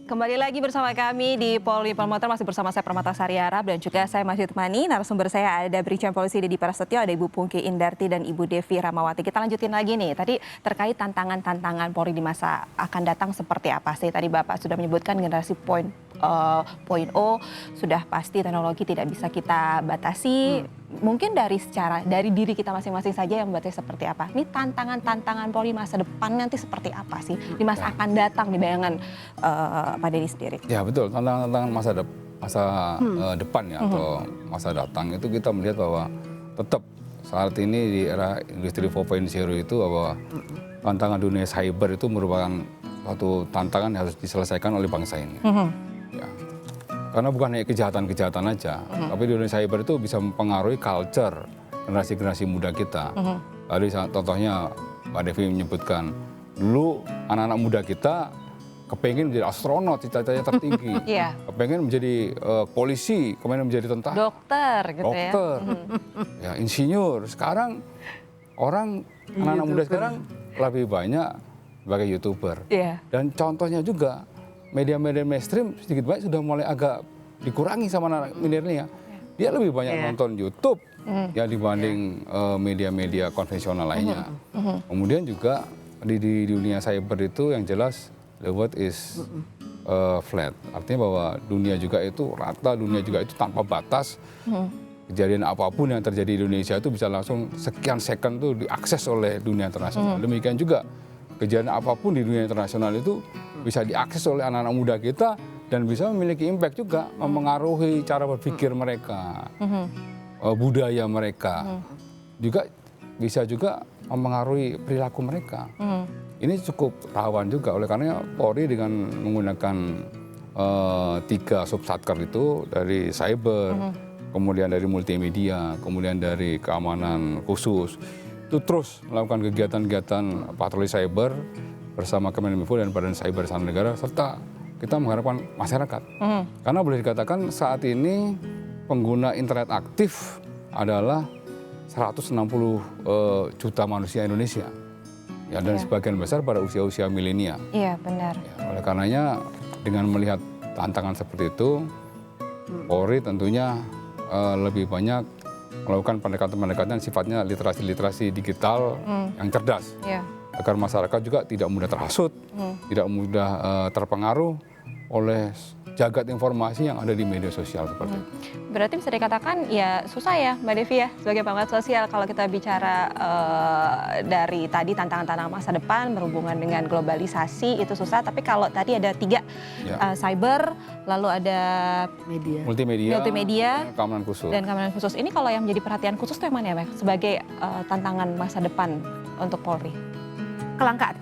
Kembali lagi bersama kami di Polri Promoter, masih bersama saya Permata Sari Harap dan juga saya masih ditemani narasumber saya, ada Brigjen Polisi Dedi Prasetyo, ada Ibu Pungki Indarti dan Ibu Devi Ramawati. Kita lanjutin lagi nih, tadi terkait tantangan-tantangan Polri di masa akan datang seperti apa sih? Tadi Bapak sudah menyebutkan generasi point sudah pasti teknologi tidak bisa kita batasi. Mungkin dari diri kita masing-masing saja yang membatasi seperti apa. Ini tantangan-tantangan Polri masa depan nanti seperti apa sih di masa akan datang di bayangan Pak Dedi sendiri? Ya betul, tantangan masa depan ya atau masa datang itu kita melihat bahwa tetap saat ini di era industri 4.0 itu bahwa tantangan dunia cyber itu merupakan suatu tantangan yang harus diselesaikan oleh bangsa ini. Ya. Karena bukan hanya kejahatan-kejahatan aja, tapi di dunia cyber itu bisa mempengaruhi culture generasi-generasi muda kita. Tadi contohnya Mbak Devi menyebutkan, dulu anak-anak muda kita kepengen menjadi astronot, cita-citanya tertinggi. Kepengen menjadi polisi, kepengen menjadi tentara. Dokter gitu ya. Ya, insinyur. Sekarang anak-anak muda sekarang lebih banyak sebagai YouTuber. Dan contohnya juga, media-media mainstream sedikit banyak sudah mulai agak dikurangi sama anak milenial. Dia lebih banyak nonton YouTube ya dibanding media-media konvensional lainnya. Kemudian juga di dunia cyber itu yang jelas the world is flat. Artinya bahwa dunia juga itu rata, dunia juga itu tanpa batas. Kejadian apapun yang terjadi di Indonesia itu bisa langsung sekian second tuh diakses oleh dunia internasional. Demikian juga kejadian apapun di dunia internasional itu bisa diakses oleh anak-anak muda kita dan bisa memiliki impact juga, mempengaruhi cara berpikir mereka, budaya mereka, juga bisa juga mempengaruhi perilaku mereka. Ini cukup rawan juga, oleh karena Polri dengan menggunakan 3 subsatker itu dari cyber, kemudian dari multimedia, kemudian dari keamanan khusus, itu terus melakukan kegiatan-kegiatan patroli cyber bersama Kemeninfo dan Badan Cyber Satuan Negara, serta kita mengharapkan masyarakat. Karena boleh dikatakan saat ini pengguna internet aktif adalah 160 juta manusia Indonesia. Ya, dan sebagian besar pada usia-usia milenial. Iya, benar. Ya, oleh karenanya dengan melihat tantangan seperti itu, Polri tentunya lebih banyak melakukan pendekatan-pendekatan sifatnya literasi-literasi digital yang cerdas. Agar masyarakat juga tidak mudah terhasut, tidak mudah terpengaruh oleh jagat informasi yang ada di media sosial seperti itu. Berarti bisa dikatakan ya susah ya Mbak Devi ya sebagai pengamat sosial kalau kita bicara dari tadi tantangan-tantangan masa depan berhubungan dengan globalisasi itu susah, tapi kalau tadi ada 3 cyber, lalu ada multimedia dan keamanan khusus. Dan keamanan khusus ini kalau yang menjadi perhatian khusus itu yang mana ya Mbak sebagai tantangan masa depan untuk Polri? Kelangkaan.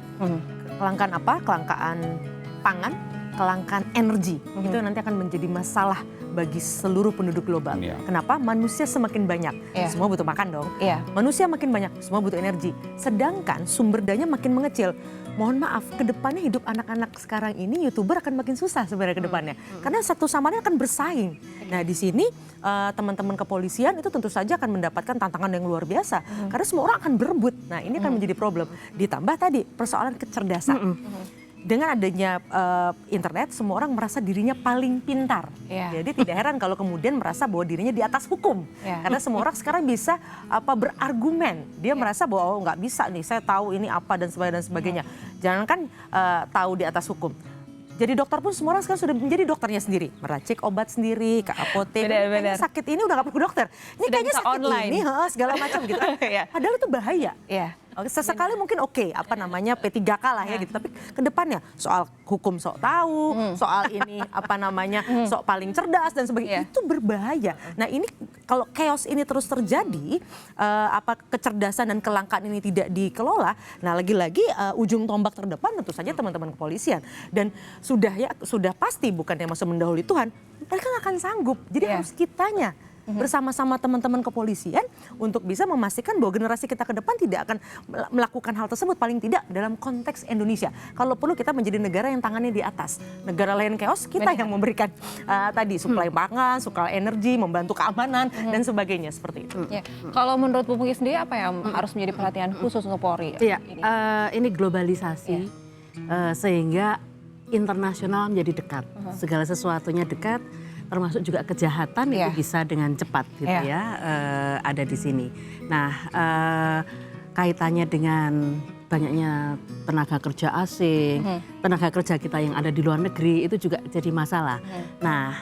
Kelangkaan apa? Kelangkaan pangan, kelangkaan energi. Itu nanti akan menjadi masalah bagi seluruh penduduk global. Kenapa? Manusia semakin banyak, semua butuh makan dong. Manusia makin banyak, semua butuh energi. Sedangkan sumber dayanya makin mengecil. Mohon maaf, ke depannya hidup anak-anak sekarang ini YouTuber akan makin susah sebenarnya ke depannya. Karena satu sama lain akan bersaing. Nah di sini teman-teman kepolisian itu tentu saja akan mendapatkan tantangan yang luar biasa. Karena semua orang akan berebut. Nah ini akan menjadi problem. Ditambah tadi persoalan kecerdasan. Dengan adanya internet, semua orang merasa dirinya paling pintar. Jadi tidak heran kalau kemudian merasa bahwa dirinya di atas hukum. Karena semua orang sekarang bisa berargumen. Dia merasa bahwa oh nggak bisa nih, saya tahu ini apa dan sebagainya. Jangankan tahu di atas hukum. Jadi dokter pun semua orang sekarang sudah menjadi dokternya sendiri. Meracik obat sendiri, ke apotek. Kayaknya sakit ini udah nggak perlu dokter. Ini kayaknya sakit online. Ini segala macam gitu. Padahal itu bahaya. Sesekali mungkin P3K lah ya gitu, tapi ke depannya soal hukum sok tahu, soal ini sok paling cerdas dan sebagainya, itu berbahaya. Nah ini kalau chaos ini terus terjadi, kecerdasan dan kelangkaan ini tidak dikelola, nah lagi-lagi ujung tombak terdepan tentu saja teman-teman kepolisian. Dan sudah pasti bukannya masuk mendahului Tuhan, mereka nggak akan sanggup. Jadi harus kitanya bersama-sama teman-teman kepolisian untuk bisa memastikan bahwa generasi kita ke depan tidak akan melakukan hal tersebut, paling tidak dalam konteks Indonesia. Kalau perlu kita menjadi negara yang tangannya di atas. Negara lain chaos, kita yang memberikan tadi suplai pangan, suplai energi, membantu keamanan dan sebagainya seperti itu. Kalau menurut Bu Pungki sendiri apa yang harus menjadi perhatian khusus untuk Polri? Ini globalisasi sehingga internasional menjadi dekat. Segala sesuatunya dekat. Termasuk juga kejahatan itu bisa dengan cepat gitu ada di sini. Nah kaitannya dengan banyaknya tenaga kerja asing, tenaga kerja kita yang ada di luar negeri itu juga jadi masalah. Nah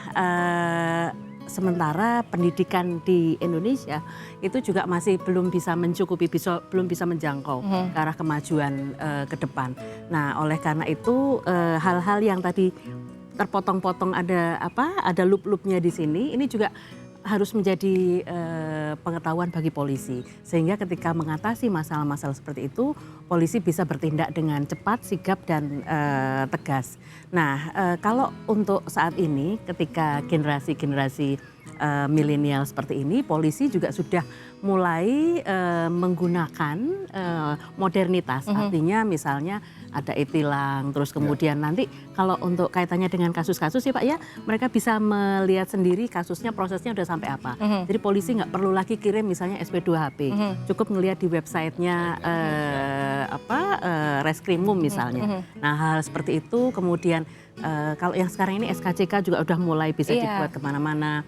sementara pendidikan di Indonesia itu juga masih belum bisa mencukupi, belum bisa menjangkau ke arah kemajuan ke depan. Nah oleh karena itu hal-hal yang tadi terpotong-potong ada loop-loopnya di sini, ini juga harus menjadi pengetahuan bagi polisi. Sehingga ketika mengatasi masalah-masalah seperti itu, polisi bisa bertindak dengan cepat, sigap, dan tegas. Nah, kalau untuk saat ini ketika generasi-generasi milenial seperti ini, polisi juga sudah mulai menggunakan modernitas. Artinya misalnya ada e-tilang, terus kemudian nanti kalau untuk kaitannya dengan kasus-kasus ya Pak ya, mereka bisa melihat sendiri kasusnya, prosesnya udah sampai apa. Jadi polisi nggak perlu lagi kirim misalnya SP2HP, cukup ngelihat di websitenya Reskrimum misalnya. Nah hal seperti itu kemudian kalau yang sekarang ini SKCK juga udah mulai bisa dibuat kemana-mana,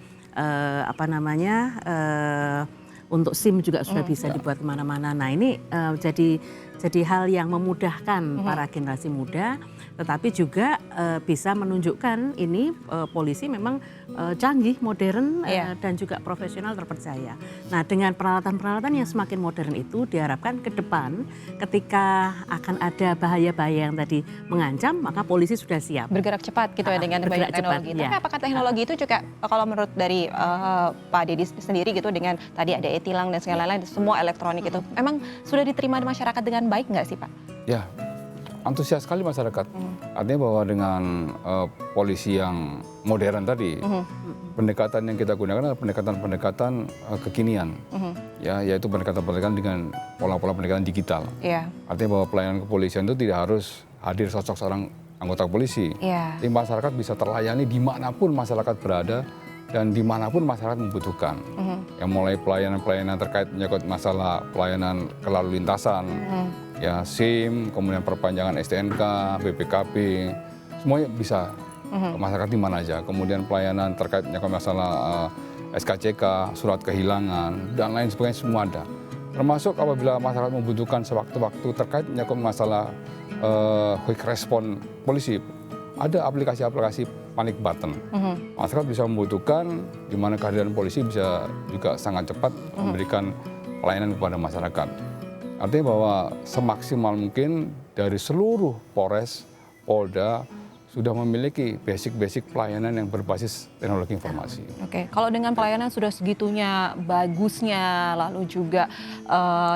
untuk SIM juga sudah bisa dibuat kemana-mana. Nah ini jadi hal yang memudahkan para generasi muda, tetapi juga bisa menunjukkan ini polisi memang canggih, modern, dan juga profesional, terpercaya. Nah dengan peralatan-peralatan yang semakin modern itu diharapkan ke depan ketika akan ada bahaya-bahaya yang tadi mengancam, maka polisi sudah siap. Bergerak cepat gitu ya dengan banyak teknologi. Tapi apakah teknologi itu juga kalau menurut dari Pak Dedi sendiri gitu dengan tadi ada e-tilang dan segala lain semua elektronik itu memang sudah diterima di masyarakat dengan baik nggak sih Pak? Ya, antusias sekali masyarakat. Artinya bahwa dengan polisi yang modern tadi, pendekatan yang kita gunakan adalah pendekatan-pendekatan kekinian, yaitu pendekatan-pendekatan dengan pola-pola pendekatan digital. Artinya bahwa pelayanan kepolisian itu tidak harus hadir sosok seorang anggota polisi. Jadi masyarakat bisa terlayani dimanapun masyarakat berada dan dimanapun masyarakat membutuhkan. Yang mulai pelayanan-pelayanan terkait menyangkut masalah pelayanan kelalu lintasan, SIM, kemudian perpanjangan STNK, BPKB, semuanya bisa masyarakat di mana aja. Kemudian pelayanan terkait menyangkut masalah SKCK, surat kehilangan, dan lain sebagainya semua ada. Termasuk apabila masyarakat membutuhkan sewaktu-waktu terkait menyangkut masalah quick response polisi, ada aplikasi-aplikasi panic button. Masyarakat bisa membutuhkan, di mana kehadiran polisi bisa juga sangat cepat memberikan pelayanan kepada masyarakat. Artinya bahwa semaksimal mungkin dari seluruh Polres, Polda, sudah memiliki basic pelayanan yang berbasis teknologi informasi. Oke, kalau dengan pelayanan sudah segitunya bagusnya, lalu juga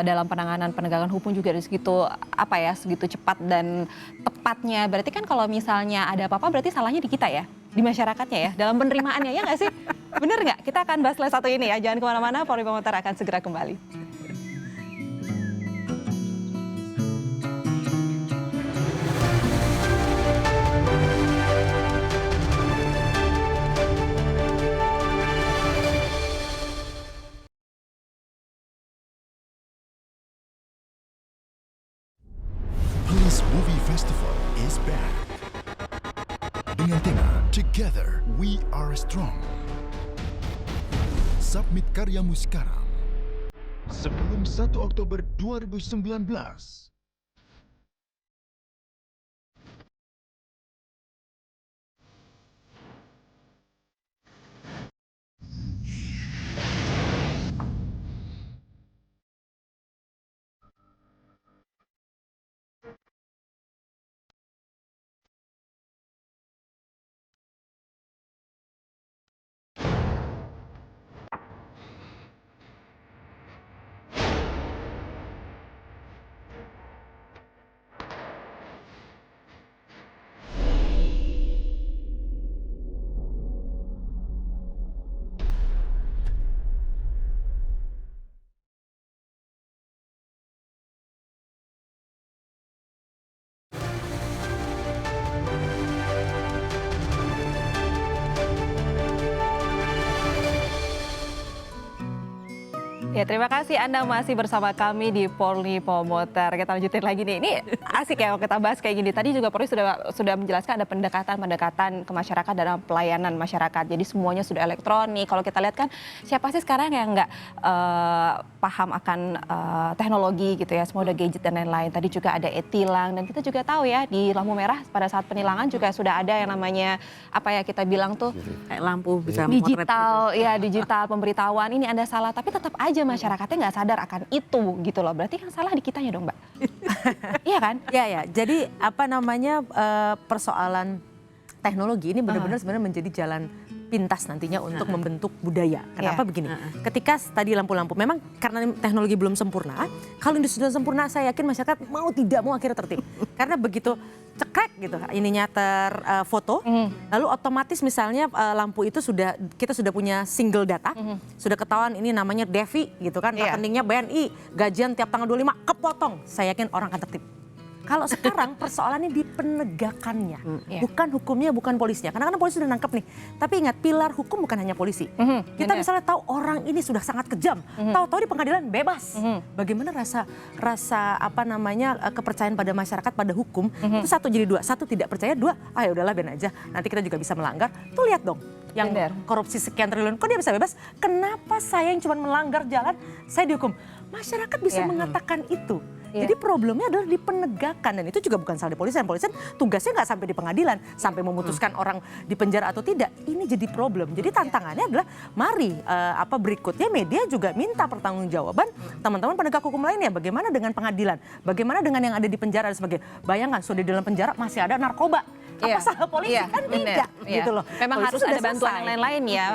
dalam penanganan penegakan hukum juga dari segitu segitu cepat dan tepatnya. Berarti kan kalau misalnya ada apa-apa berarti salahnya di kita ya, di masyarakatnya ya, dalam penerimaannya ya nggak sih? Bener nggak? Kita akan bahas satu ini ya. Jangan kemana-mana, Polri Promoter akan segera kembali. Police Movie Festival is back. Dengan tema Together We Are Strong. Submit karyamu sekarang sebelum 1 Oktober 2019. Ya, terima kasih Anda masih bersama kami di Polri Promoter. Kita lanjutin lagi nih. Ini asik ya kalau kita bahas kayak gini. Tadi juga Polri sudah menjelaskan ada pendekatan ke masyarakat dalam pelayanan masyarakat. Jadi semuanya sudah elektronik. Kalau kita lihat kan siapa sih sekarang yang nggak paham akan teknologi gitu ya. Semua udah gadget dan lain-lain. Tadi juga ada e-tilang dan kita juga tahu ya di lampu merah pada saat penilangan juga sudah ada yang namanya kita bilang tuh kayak lampu bisa digital ya, digital pemberitahuan ini Anda salah tapi tetap aja masyarakatnya nggak sadar akan itu gitu loh. Berarti yang salah di kitanya dong, Mbak. Iya kan? Iya ya. Jadi persoalan teknologi ini benar-benar sebenarnya menjadi jalan pintas nantinya untuk membentuk budaya. Kenapa begini? Ketika tadi lampu-lampu, memang karena teknologi belum sempurna, kalau industri sudah sempurna saya yakin masyarakat mau tidak mau akhirnya tertib. Karena begitu cekrek gitu, ininya terfoto, lalu otomatis misalnya lampu itu kita sudah punya single data, sudah ketahuan ini namanya Devi gitu kan, rekeningnya BNI, gajian tiap tanggal 25 kepotong. Saya yakin orang akan tertib. Kalau sekarang persoalannya di penegakannya, bukan hukumnya, bukan polisinya. Karena polisi sudah nangkep nih. Tapi ingat, pilar hukum bukan hanya polisi. Kita misalnya tahu orang ini sudah sangat kejam, tahu-tahu di pengadilan bebas. Bagaimana rasa kepercayaan pada masyarakat pada hukum itu satu jadi dua. Satu tidak percaya, dua ya udahlah ben aja. Nanti kita juga bisa melanggar. Tuh lihat dong, yang korupsi sekian triliun, kok dia bisa bebas? Kenapa saya yang cuma melanggar jalan saya dihukum? Masyarakat bisa mengatakan itu. Jadi problemnya adalah di penegakan dan itu juga bukan salah di polisian. Polisian tugasnya nggak sampai di pengadilan, sampai memutuskan orang di penjara atau tidak. Ini jadi problem. Jadi tantangannya adalah mari berikutnya media juga minta pertanggungjawaban teman-teman penegak hukum lainnya. Bagaimana dengan pengadilan? Bagaimana dengan yang ada di penjara dan sebagainya? Bayangkan sudah di dalam penjara masih ada narkoba. Apa salah polisi? Kan tidak gitu loh. Memang polisi harus ada bantuan yang lain-lain ya.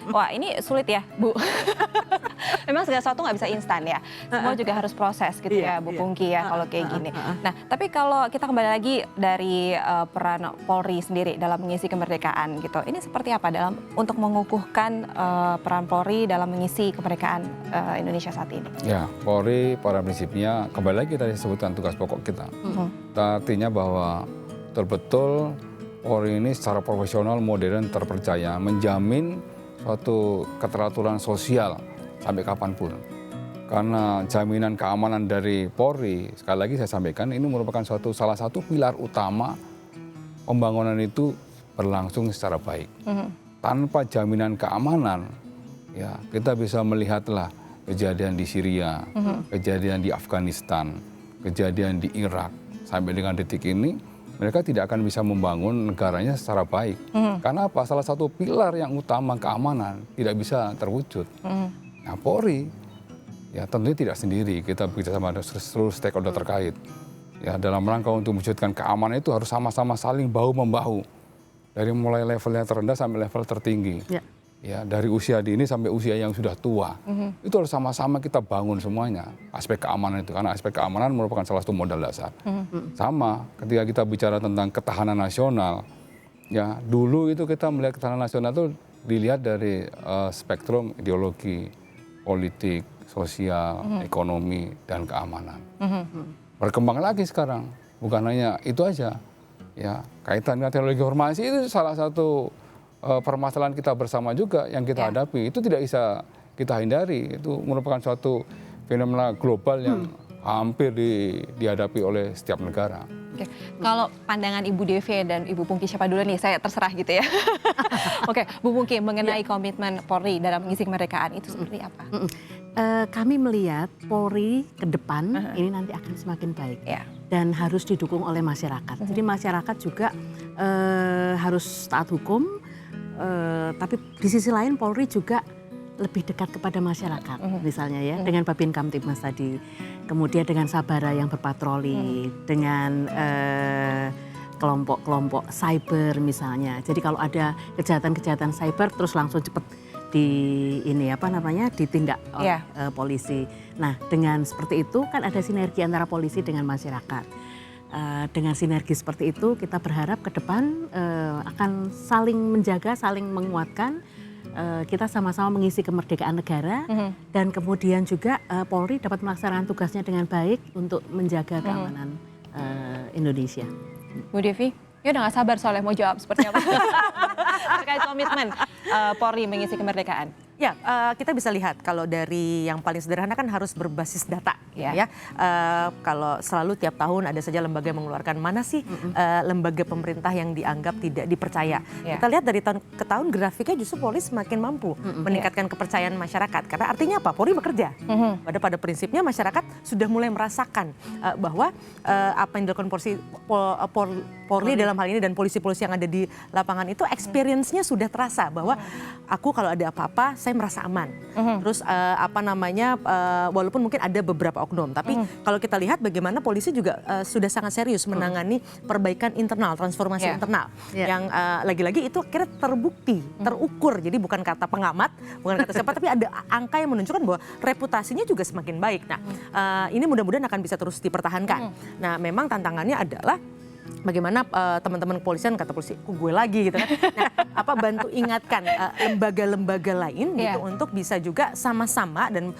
Wah ini sulit ya Bu. Memang segala sesuatu nggak bisa instan ya. Semua juga harus proses gitu ya Bu Pungki ya kalau kayak gini. Nah tapi kalau kita kembali lagi dari peran Polri sendiri dalam mengisi kemerdekaan gitu. Ini seperti apa untuk mengukuhkan peran Polri dalam mengisi kemerdekaan Indonesia saat ini? Ya, Polri pada prinsipnya kembali lagi tadi sebutkan tugas pokok kita. Artinya bahwa betul-betul Polri ini secara profesional, modern, terpercaya, menjamin suatu keteraturan sosial sampai kapanpun. Karena jaminan keamanan dari Polri, sekali lagi saya sampaikan, ini merupakan salah satu pilar utama pembangunan itu berlangsung secara baik. Tanpa jaminan keamanan, ya kita bisa melihatlah kejadian di Syria, kejadian di Afghanistan, kejadian di Irak, sampai dengan detik ini mereka tidak akan bisa membangun negaranya secara baik. Karena apa? Salah satu pilar yang utama keamanan tidak bisa terwujud. Nah, Polri ya tentunya tidak sendiri, kita bekerjasama dengan seluruh stakeholder terkait. Ya, dalam rangka untuk mewujudkan keamanan itu harus sama-sama saling bahu-membahu. Dari mulai levelnya terendah sampai level tertinggi. Ya, dari usia dini sampai usia yang sudah tua. Itu harus sama-sama kita bangun semuanya. Aspek keamanan itu, karena aspek keamanan merupakan salah satu modal dasar. Sama ketika kita bicara tentang ketahanan nasional, ya dulu itu kita melihat ketahanan nasional itu dilihat dari spektrum ideologi, politik, sosial, ekonomi, dan keamanan. Berkembang lagi sekarang, bukan hanya itu aja. Ya, kaitan dengan teknologi informasi itu salah satu permasalahan kita bersama juga yang kita hadapi. Itu tidak bisa kita hindari. Itu merupakan suatu fenomena global yang hampir dihadapi oleh setiap negara. Oke. Kalau pandangan Ibu Devi dan Ibu Pungki siapa dulu nih? Saya terserah gitu ya. Oke, Bu Pungki mengenai komitmen Polri dalam mengisi kemerdekaan itu seperti apa? Kami melihat Polri ke depan ini nanti akan semakin baik dan harus didukung oleh masyarakat. Jadi masyarakat juga harus taat hukum, tapi di sisi lain Polri juga lebih dekat kepada masyarakat, misalnya ya dengan Babin Kamtibmas tadi, kemudian dengan Sabara yang berpatroli, dengan kelompok-kelompok cyber misalnya. Jadi kalau ada kejahatan-kejahatan cyber terus langsung cepat ditindak oleh polisi. Nah, dengan seperti itu kan ada sinergi antara polisi dengan masyarakat. Dengan sinergi seperti itu kita berharap ke depan akan saling menjaga, saling menguatkan. Kita sama-sama mengisi kemerdekaan negara dan kemudian juga Polri dapat melaksanakan tugasnya dengan baik untuk menjaga keamanan Indonesia. Bu Devi, ya udah gak sabar soalnya mau jawab seperti apa terkait komitmen Polri mengisi kemerdekaan. Ya, kita bisa lihat kalau dari yang paling sederhana kan harus berbasis data, ya. Kalau selalu tiap tahun ada saja lembaga yang mengeluarkan mana sih lembaga pemerintah yang dianggap tidak dipercaya. Kita lihat dari tahun ke tahun grafiknya justru Polri semakin mampu meningkatkan kepercayaan masyarakat. Karena artinya apa? Polri bekerja. Pada prinsipnya masyarakat sudah mulai merasakan bahwa apa yang dilakukan Polri dalam hal ini dan polisi-polisi yang ada di lapangan itu experience-nya sudah terasa bahwa aku kalau ada apa-apa saya merasa aman. Terus walaupun mungkin ada beberapa oknum, tapi kalau kita lihat bagaimana polisi juga sudah sangat serius menangani perbaikan internal, transformasi internal. Yang lagi-lagi itu akhirnya terbukti, terukur. Jadi bukan kata pengamat, bukan kata siapa, tapi ada angka yang menunjukkan bahwa reputasinya juga semakin baik. Nah, ini mudah-mudahan akan bisa terus dipertahankan. Nah, memang tantangannya adalah bagaimana teman-teman kepolisian, kata polisi, gue lagi gitu kan. Nah, bantu ingatkan lembaga-lembaga lain gitu untuk bisa juga sama-sama dan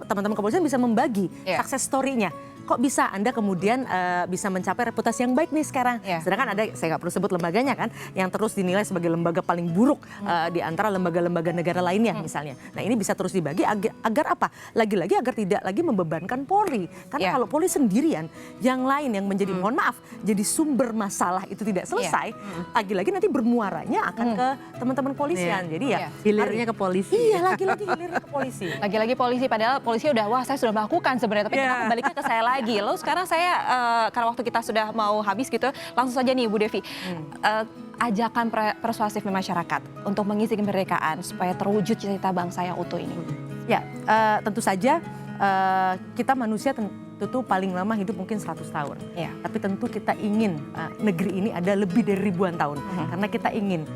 teman-teman kepolisian bisa membagi success story-nya. Kok bisa Anda kemudian bisa mencapai reputasi yang baik nih sekarang. Sedangkan ada, saya nggak perlu sebut lembaganya kan, yang terus dinilai sebagai lembaga paling buruk di antara lembaga-lembaga negara lainnya misalnya. Nah, ini bisa terus dibagi agar apa? Lagi-lagi agar tidak lagi membebankan Polri. Karena kalau Polri sendirian, yang lain yang menjadi mohon maaf, jadi sumber masalah itu tidak selesai, lagi-lagi nanti bermuaranya akan ke teman-teman polisian. Jadi ya hilirnya ke polisi. Iya, lagi-lagi hilirnya ke polisi. Lagi-lagi polisi, padahal polisi udah, wah saya sudah melakukan sebenarnya, tapi kenapa baliknya ke saya lagi? Lalu sekarang saya, karena waktu kita sudah mau habis gitu, langsung saja nih Bu Devi, ajakan persuasif masyarakat untuk mengisi kemerdekaan supaya terwujud cita-cita bangsa yang utuh ini. Ya, tentu saja kita manusia tentu paling lama hidup mungkin 100 tahun. Tapi tentu kita ingin negeri ini ada lebih dari ribuan tahun. Karena kita ingin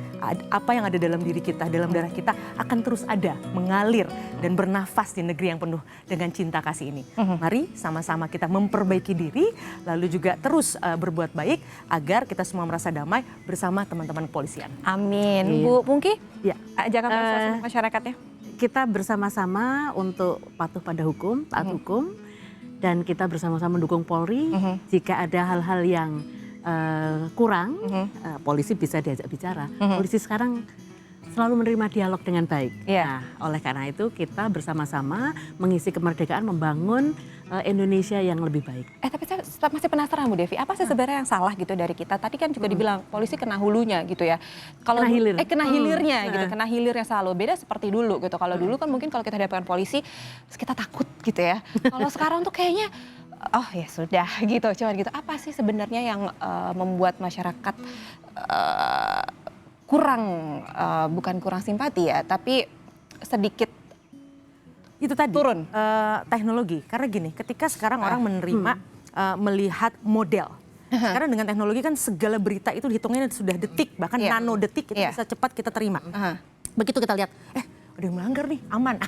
apa yang ada dalam diri kita, dalam darah kita akan terus ada, mengalir dan bernafas di negeri yang penuh dengan cinta kasih ini. Mari sama-sama kita memperbaiki diri, lalu juga terus berbuat baik agar kita semua merasa damai bersama teman-teman kepolisian. Amin. Bu Pungki, ajakan persuasif masyarakatnya? Kita bersama-sama untuk patuh pada hukum, taat hukum, dan kita bersama-sama mendukung Polri. Jika ada hal-hal yang kurang, polisi bisa diajak bicara. Polisi sekarang selalu menerima dialog dengan baik. Iya. Nah, oleh karena itu kita bersama-sama mengisi kemerdekaan, membangun Indonesia yang lebih baik. Tapi saya masih penasaran Bu Devi, apa sih sebenarnya yang salah gitu dari kita? Tadi kan juga dibilang polisi kena hulunya gitu ya. Kalau Kena hilir. kena hilirnya gitu, kena hilirnya selalu beda seperti dulu gitu. Kalau dulu kan mungkin kalau kita hadapkan polisi kita takut gitu ya. Kalau sekarang tuh kayaknya oh ya sudah gitu, cuman gitu. Apa sih sebenarnya yang membuat masyarakat kurang bukan kurang simpati ya, tapi sedikit Itu tadi turun. teknologi. Karena gini, ketika sekarang orang menerima melihat model. Sekarang dengan teknologi kan segala berita itu dihitungnya sudah detik, bahkan nano detik itu bisa cepat kita terima. Begitu kita lihat, ada yang melanggar nih, aman.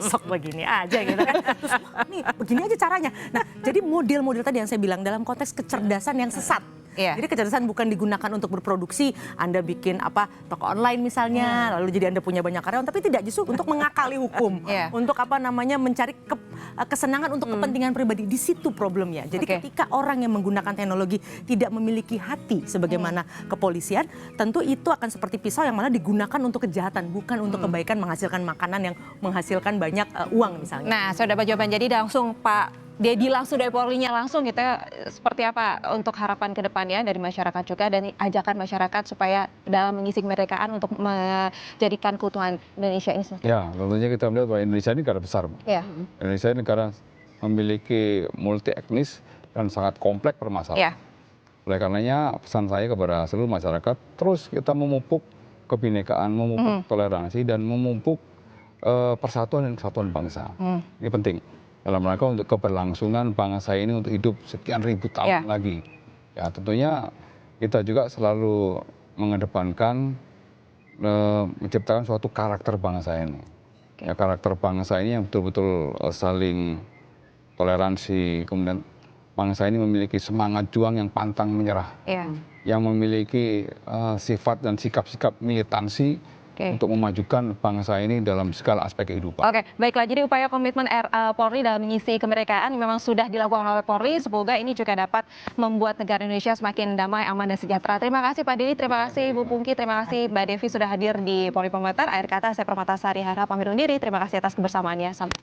Besok begini aja gitu kan. Terus nih begini aja caranya. Nah, jadi model-model tadi yang saya bilang dalam konteks kecerdasan yang sesat. Jadi kecerdasan bukan digunakan untuk berproduksi, Anda bikin apa toko online misalnya, lalu jadi Anda punya banyak karyawan, tapi tidak, justru untuk mengakali hukum, untuk apa namanya mencari kesenangan untuk kepentingan pribadi. Di situ problemnya. Jadi ketika orang yang menggunakan teknologi tidak memiliki hati sebagaimana kepolisian, tentu itu akan seperti pisau yang malah digunakan untuk kejahatan, bukan untuk kebaikan, menghasilkan makanan yang menghasilkan banyak uang misalnya. Nah, sudah dapat jawaban. Jadi langsung Pak Dedi langsung dari Polri-nya langsung kita seperti apa untuk harapan ke depannya dari masyarakat juga, dan ajakan masyarakat supaya dalam mengisi kemerdekaan untuk menjadikan keutuhan Indonesia ini. Ya, tentunya kita melihat bahwa Indonesia ini negara besar. Ya. Indonesia ini negara memiliki multi etnis dan sangat kompleks permasalahan. Oleh karenanya pesan saya kepada seluruh masyarakat, terus kita memupuk kebinekaan, memupuk toleransi, dan memupuk persatuan dan kesatuan bangsa. Ini penting dalam rangka untuk keberlangsungan bangsa ini untuk hidup sekian ribu tahun lagi. Ya, tentunya kita juga selalu mengedepankan menciptakan suatu karakter bangsa ini. Ya, karakter bangsa ini yang betul-betul saling toleransi, kemudian bangsa ini memiliki semangat juang yang pantang menyerah, yang memiliki sifat dan sikap-sikap militansi untuk memajukan bangsa ini dalam segala aspek kehidupan. Baiklah, jadi upaya komitmen Polri dalam mengisi kemerdekaan memang sudah dilakukan oleh Polri. Semoga ini juga dapat membuat negara Indonesia semakin damai, aman, dan sejahtera. Terima kasih Pak Dedi, terima kasih Bu Pungki, terima kasih Mbak Devi sudah hadir di Polri Promoter. Akhir kata saya Permatasari Harap pamit undur diri. Terima kasih atas kebersamaannya. Sampai